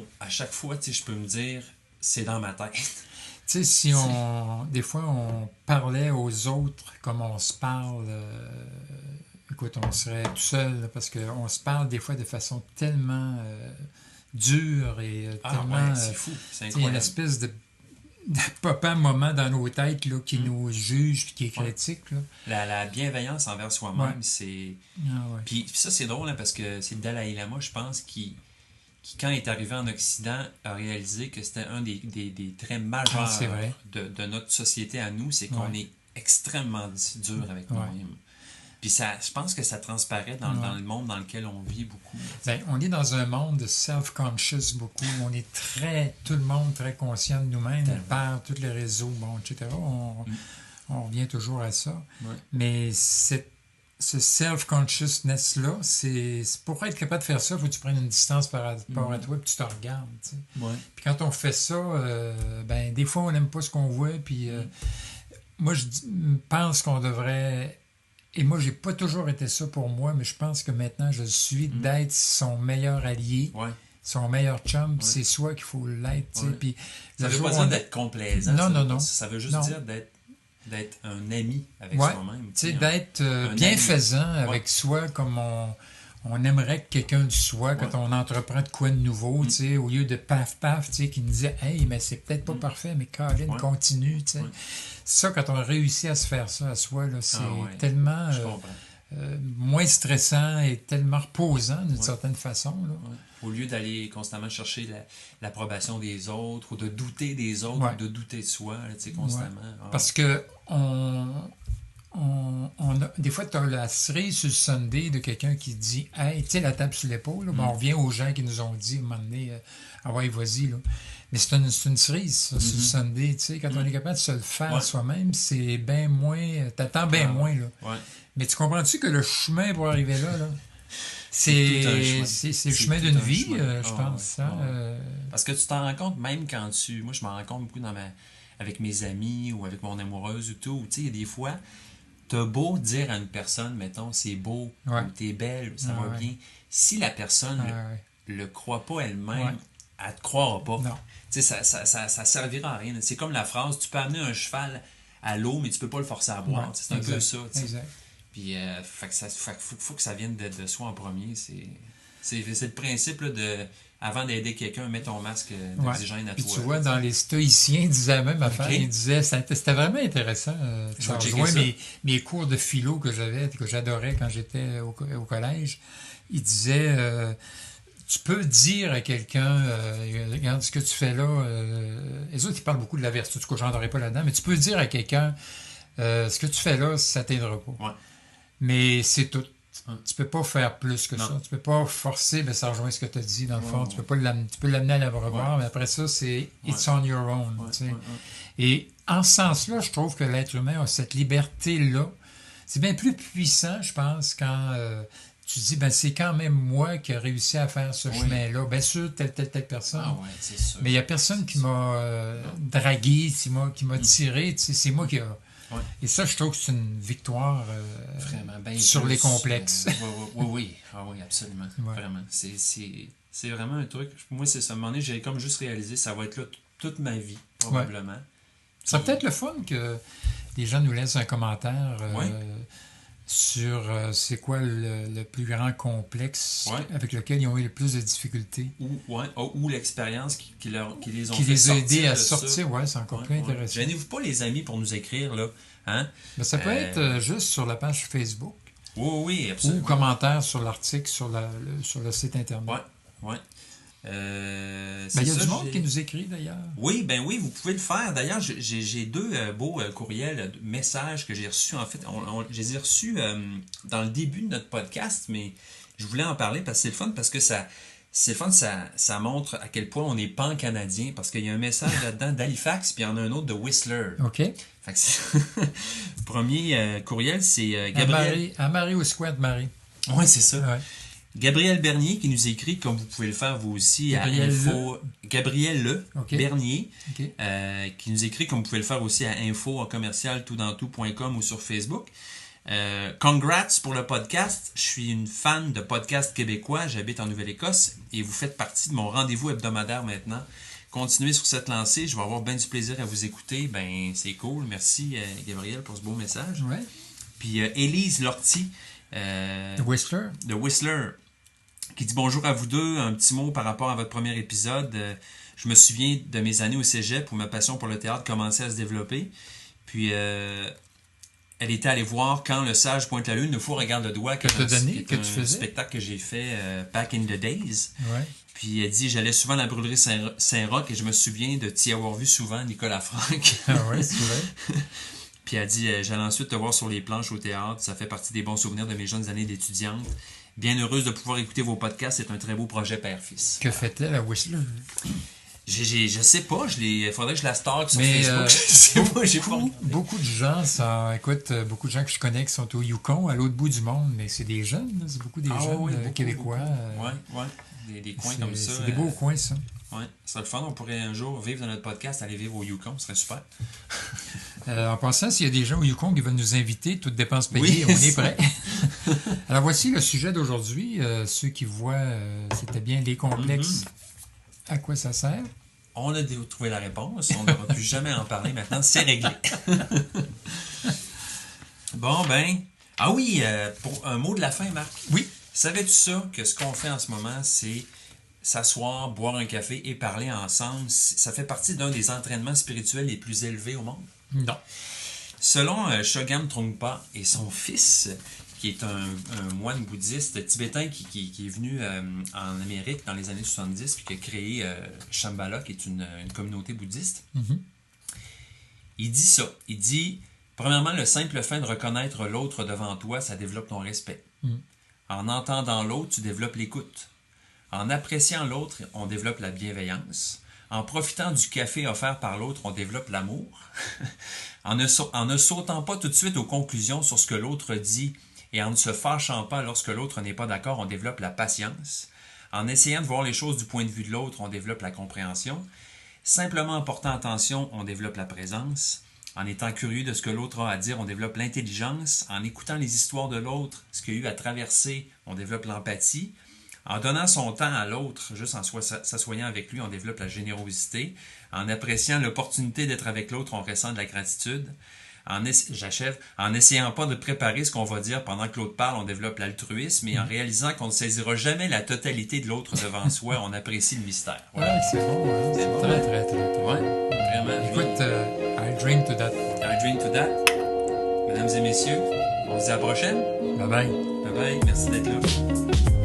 [SPEAKER 1] tu sais, je peux me dire, c'est dans ma tête.
[SPEAKER 2] Tu sais, si des fois, on parlait aux autres comme on se parle, écoute, on serait tout seul, là, parce qu'on se parle des fois de façon tellement dur et tellement...
[SPEAKER 1] ouais, c'est fou, c'est
[SPEAKER 2] il y a
[SPEAKER 1] incroyable.
[SPEAKER 2] une espèce de papa moment dans nos têtes là, qui nous juge puis qui est critique. Là.
[SPEAKER 1] La bienveillance envers soi-même,
[SPEAKER 2] Ouais.
[SPEAKER 1] c'est...
[SPEAKER 2] Ah, ouais.
[SPEAKER 1] Puis ça, c'est drôle, hein, parce que c'est le Dalai Lama, je pense, qui, quand il est arrivé en Occident, a réalisé que c'était un des traits majeurs
[SPEAKER 2] C'est vrai.
[SPEAKER 1] de notre société à nous, c'est qu'on est extrêmement dur avec
[SPEAKER 2] Ouais.
[SPEAKER 1] nous-mêmes. Puis ça, je pense que ça transparaît dans le monde dans lequel on vit beaucoup.
[SPEAKER 2] Ben, on est dans un monde de self-conscious beaucoup. On est tout le monde très conscient de nous-mêmes par tous les réseaux, bon, etc. On revient toujours à ça.
[SPEAKER 1] Ouais.
[SPEAKER 2] Mais ce self-consciousness-là, c'est pour être capable de faire ça, il faut que tu prennes une distance par rapport à toi et tu te regardes. Tu sais.
[SPEAKER 1] Ouais.
[SPEAKER 2] Puis quand on fait ça, ben, des fois, on n'aime pas ce qu'on voit. Puis moi, je pense qu'on devrait... Et moi, j'ai pas toujours été ça pour moi, mais je pense que maintenant, je le suis d'être son meilleur allié,
[SPEAKER 1] Ouais.
[SPEAKER 2] son meilleur chum. Puis c'est soi qu'il faut l'être. Tu sais.
[SPEAKER 1] Ouais.
[SPEAKER 2] Puis
[SPEAKER 1] Ça
[SPEAKER 2] le
[SPEAKER 1] veut
[SPEAKER 2] jour
[SPEAKER 1] pas
[SPEAKER 2] où
[SPEAKER 1] dire
[SPEAKER 2] on-
[SPEAKER 1] d'être complaisant.
[SPEAKER 2] Non.
[SPEAKER 1] Ça veut juste
[SPEAKER 2] Non.
[SPEAKER 1] dire d'être un ami avec
[SPEAKER 2] Ouais.
[SPEAKER 1] soi-même.
[SPEAKER 2] Tu sais,
[SPEAKER 1] hein.
[SPEAKER 2] d'être
[SPEAKER 1] Un
[SPEAKER 2] bienfaisant
[SPEAKER 1] ami.
[SPEAKER 2] avec soi comme on aimerait que quelqu'un le soit quand on entreprend de quoi de nouveau, tu sais, au lieu de paf, tu sais, qui nous disait « Hey, mais c'est peut-être pas parfait, mais Colin,
[SPEAKER 1] Ouais.
[SPEAKER 2] continue, tu sais.
[SPEAKER 1] Ouais.
[SPEAKER 2] Ça, quand on réussit à se faire ça à soi, là, c'est
[SPEAKER 1] ouais.
[SPEAKER 2] tellement
[SPEAKER 1] Je comprends.
[SPEAKER 2] moins stressant et tellement reposant d'une certaine façon. Là.
[SPEAKER 1] Ouais. Au lieu d'aller constamment chercher l'approbation des autres ou de douter des autres
[SPEAKER 2] Ouais.
[SPEAKER 1] ou de douter de soi, là, tu sais, constamment. Ah.
[SPEAKER 2] Parce que des fois, tu as la cerise sur le Sunday de quelqu'un qui dit « Hey, tu sais, la tape sur l'épaule. Là. Ben, on revient aux gens qui nous ont dit à un moment donné « Ah ouais, vas-y. » là. Mais c'est une cerise, ça, sur le Sunday. Tu sais, quand on est capable de se le faire soi-même, c'est bien moins... T'attends bien moins. Là.
[SPEAKER 1] Ouais.
[SPEAKER 2] Mais tu comprends-tu que le chemin pour arriver là,
[SPEAKER 1] tout un
[SPEAKER 2] c'est
[SPEAKER 1] chemin.
[SPEAKER 2] le chemin
[SPEAKER 1] tout
[SPEAKER 2] d'une
[SPEAKER 1] un
[SPEAKER 2] vie,
[SPEAKER 1] chemin.
[SPEAKER 2] je
[SPEAKER 1] Ah,
[SPEAKER 2] pense.
[SPEAKER 1] ouais.
[SPEAKER 2] Hein?
[SPEAKER 1] Ah, ouais. Parce que tu t'en rends compte même quand moi, je m'en rends compte beaucoup avec mes amis ou avec mon amoureuse ou tout. Tu sais, il y a des fois, t'as beau dire à une personne, mettons, c'est beau,
[SPEAKER 2] Ouais.
[SPEAKER 1] ou t'es belle, ça
[SPEAKER 2] Ah,
[SPEAKER 1] va
[SPEAKER 2] ouais.
[SPEAKER 1] bien. Si la personne le croit pas elle-même,
[SPEAKER 2] Ouais.
[SPEAKER 1] elle te croira pas.
[SPEAKER 2] Non.
[SPEAKER 1] Tu sais, ça servira à rien. C'est comme la phrase, tu peux amener un cheval à l'eau, mais tu peux pas le forcer à boire.
[SPEAKER 2] Ouais,
[SPEAKER 1] C'est un peu ça. Tu sais.
[SPEAKER 2] Exact.
[SPEAKER 1] Puis, faut que ça vienne de soi en premier. C'est le principe là, avant d'aider quelqu'un, mets ton masque d'oxygène à
[SPEAKER 2] Puis
[SPEAKER 1] toi.
[SPEAKER 2] tu vois, dans les stoïciens, ils disaient la même affaire.
[SPEAKER 1] Ok.
[SPEAKER 2] Ils disaient, c'était vraiment intéressant.
[SPEAKER 1] Je
[SPEAKER 2] Ça
[SPEAKER 1] vais checker
[SPEAKER 2] rejoint
[SPEAKER 1] ça.
[SPEAKER 2] mes cours de philo que j'adorais quand j'étais au collège. Ils disaient, tu peux dire à quelqu'un, regarde ce que tu fais là. Les autres, ils parlent beaucoup de la vertu, du coup, j'en aurais pas là-dedans, mais tu peux dire à quelqu'un, ce que tu fais là, ça t'aidera pas.
[SPEAKER 1] Ouais.
[SPEAKER 2] Mais c'est tout. Tu peux pas faire plus que
[SPEAKER 1] Non.
[SPEAKER 2] ça. Tu peux pas forcer, ben ça rejoint ce que tu as dit dans le fond.
[SPEAKER 1] Ouais.
[SPEAKER 2] Tu peux pas tu peux l'amener à l'abreuvoir, mais après ça, c'est it's on your own.
[SPEAKER 1] Ouais,
[SPEAKER 2] tu sais.
[SPEAKER 1] ouais.
[SPEAKER 2] Et en ce sens-là, je trouve que l'être humain a cette liberté-là. C'est bien plus puissant, je pense, quand tu dis, ben c'est quand même moi qui ai réussi à faire ce chemin-là. Bien sûr, telle personne.
[SPEAKER 1] Ah ouais, c'est sûr.
[SPEAKER 2] Mais il n'y a personne qui m'a dragué, qui m'a tiré. Tu sais, c'est moi qui a...
[SPEAKER 1] Ouais.
[SPEAKER 2] Et ça, je trouve que c'est une victoire
[SPEAKER 1] Vraiment, ben
[SPEAKER 2] sur
[SPEAKER 1] plus,
[SPEAKER 2] les complexes.
[SPEAKER 1] Oui. Ah oui, absolument.
[SPEAKER 2] Ouais.
[SPEAKER 1] Vraiment. C'est vraiment un truc. Moi, c'est ça. À un moment donné, j'ai comme juste réalisé, ça va être là toute ma vie, probablement.
[SPEAKER 2] Ça serait peut-être le fun que les gens nous laissent un commentaire sur c'est quoi le plus grand complexe avec lequel ils ont eu le plus de difficultés.
[SPEAKER 1] Ou l'expérience qui les ont
[SPEAKER 2] Qui
[SPEAKER 1] fait
[SPEAKER 2] les a
[SPEAKER 1] sortir
[SPEAKER 2] aidés à
[SPEAKER 1] de ça.
[SPEAKER 2] sortir, c'est encore plus intéressant.
[SPEAKER 1] Gênez-vous pas, les amis, pour nous écrire, là. Hein?
[SPEAKER 2] Mais ça peut être juste sur la page Facebook.
[SPEAKER 1] Oui, absolument.
[SPEAKER 2] Ou commentaire sur l'article sur le site Internet.
[SPEAKER 1] Oui.
[SPEAKER 2] Il y a du monde qui nous écrit d'ailleurs.
[SPEAKER 1] Oui, vous pouvez le faire. D'ailleurs, j'ai deux beaux courriels, messages que j'ai reçus. En fait, je les ai reçus dans le début de notre podcast, mais je voulais en parler parce que c'est le fun, parce que ça montre à quel point on est pan-canadien, parce qu'il y a un message là-dedans d'Halifax, puis il y en a un autre de Whistler.
[SPEAKER 2] OK.
[SPEAKER 1] Fait que le premier courriel, c'est Gabriel.
[SPEAKER 2] À Marie au Square de Marie.
[SPEAKER 1] Oui, c'est ça.
[SPEAKER 2] Ouais.
[SPEAKER 1] Gabriel Bernier qui nous écrit, comme vous pouvez le faire vous aussi, Gabriel Bernier, qui nous écrit, comme vous pouvez le faire aussi à info@commercial-tout-dans-tout.com ou sur Facebook. Congrats pour le podcast. Je suis une fan de podcasts québécois. J'habite en Nouvelle-Écosse et vous faites partie de mon rendez-vous hebdomadaire maintenant. Continuez sur cette lancée. Je vais avoir bien du plaisir à vous écouter. Ben, c'est cool. Merci, Gabriel, pour ce beau message.
[SPEAKER 2] Ouais.
[SPEAKER 1] Puis, Élise Lortie.
[SPEAKER 2] De Whistler.
[SPEAKER 1] De Whistler. qui dit bonjour à vous deux. Un petit mot par rapport à votre premier épisode. Je me souviens de mes années au cégep où ma passion pour le théâtre commençait à se développer. Puis, elle était allée voir Quand le sage pointe la lune, le fou regarde le doigt.
[SPEAKER 2] Que tu as donné, que tu
[SPEAKER 1] un
[SPEAKER 2] faisais?
[SPEAKER 1] spectacle que j'ai fait back in the days.
[SPEAKER 2] Ouais.
[SPEAKER 1] Puis elle dit, j'allais souvent à la brûlerie Saint-Roch et je me souviens de t'y avoir vu souvent, Nicolas Franck.
[SPEAKER 2] Ah ouais, c'est vrai.
[SPEAKER 1] Puis elle dit, j'allais ensuite te voir sur les planches au théâtre. Ça fait partie des bons souvenirs de mes jeunes années d'étudiante. Bien heureuse de pouvoir écouter vos podcasts. C'est un très beau projet père-fils.
[SPEAKER 2] Que fait-elle à Whistler?
[SPEAKER 1] Je sais pas, il faudrait que je la stalk sur
[SPEAKER 2] Mais
[SPEAKER 1] Facebook. Je sais pas, j'ai pas.
[SPEAKER 2] beaucoup de gens, beaucoup de gens que je connais qui sont au Yukon, à l'autre bout du monde, mais c'est des jeunes, là, c'est beaucoup des jeunes
[SPEAKER 1] oui,
[SPEAKER 2] Québécois.
[SPEAKER 1] Ouais. Des coins comme ça.
[SPEAKER 2] C'est des beaux coins, ça.
[SPEAKER 1] Ouais, ce serait le fun. On pourrait un jour vivre dans notre podcast, aller vivre au Yukon, ce serait super.
[SPEAKER 2] En passant, s'il y a des gens au Yukon qui veulent nous inviter, toutes dépenses payées, on est prêts. Alors voici le sujet d'aujourd'hui. Ceux qui voient, c'était bien les complexes. À quoi ça sert?
[SPEAKER 1] On a trouvé la réponse. On n'aura plus jamais en parler maintenant. C'est réglé. Bon, ben... Ah oui, pour un mot de la fin, Marc.
[SPEAKER 2] Oui.
[SPEAKER 1] Savais-tu ça, que ce qu'on fait en ce moment, c'est s'asseoir, boire un café et parler ensemble? Ça fait partie d'un des entraînements spirituels les plus élevés au monde.
[SPEAKER 2] Non.
[SPEAKER 1] Selon Shogam Trungpa et son fils, qui est un moine bouddhiste tibétain qui est venu en Amérique dans les années 70 puis qui a créé Shambhala, qui est une communauté bouddhiste, il dit ça. Il dit, premièrement, le simple fait de reconnaître l'autre devant toi, ça développe ton respect. En entendant l'autre, tu développes l'écoute. En appréciant l'autre, on développe la bienveillance. En profitant du café offert par l'autre, on développe l'amour. en ne sautant pas tout de suite aux conclusions sur ce que l'autre dit et en ne se fâchant pas lorsque l'autre n'est pas d'accord, on développe la patience. En essayant de voir les choses du point de vue de l'autre, on développe la compréhension. Simplement en portant attention, on développe la présence. En étant curieux de ce que l'autre a à dire, on développe l'intelligence. En écoutant les histoires de l'autre, ce qu'il a eu à traverser, on développe l'empathie. En donnant son temps à l'autre, juste en s'assoyant avec lui, on développe la générosité. En appréciant l'opportunité d'être avec l'autre, on ressent de la gratitude. J'achève. En n'essayant pas de préparer ce qu'on va dire pendant que l'autre parle, on développe l'altruisme. Et en réalisant qu'on ne saisira jamais la totalité de l'autre devant soi, on apprécie le mystère.
[SPEAKER 2] Voilà. Ouais, c'est bon. Hein?
[SPEAKER 1] C'est bon.
[SPEAKER 2] Très, très, très, très.
[SPEAKER 1] Ouais, vraiment.
[SPEAKER 2] Écoute, I drink to that.
[SPEAKER 1] I drink to that. Mesdames et messieurs, on se dit à la prochaine.
[SPEAKER 2] Bye bye.
[SPEAKER 1] Bye bye. Merci d'être là.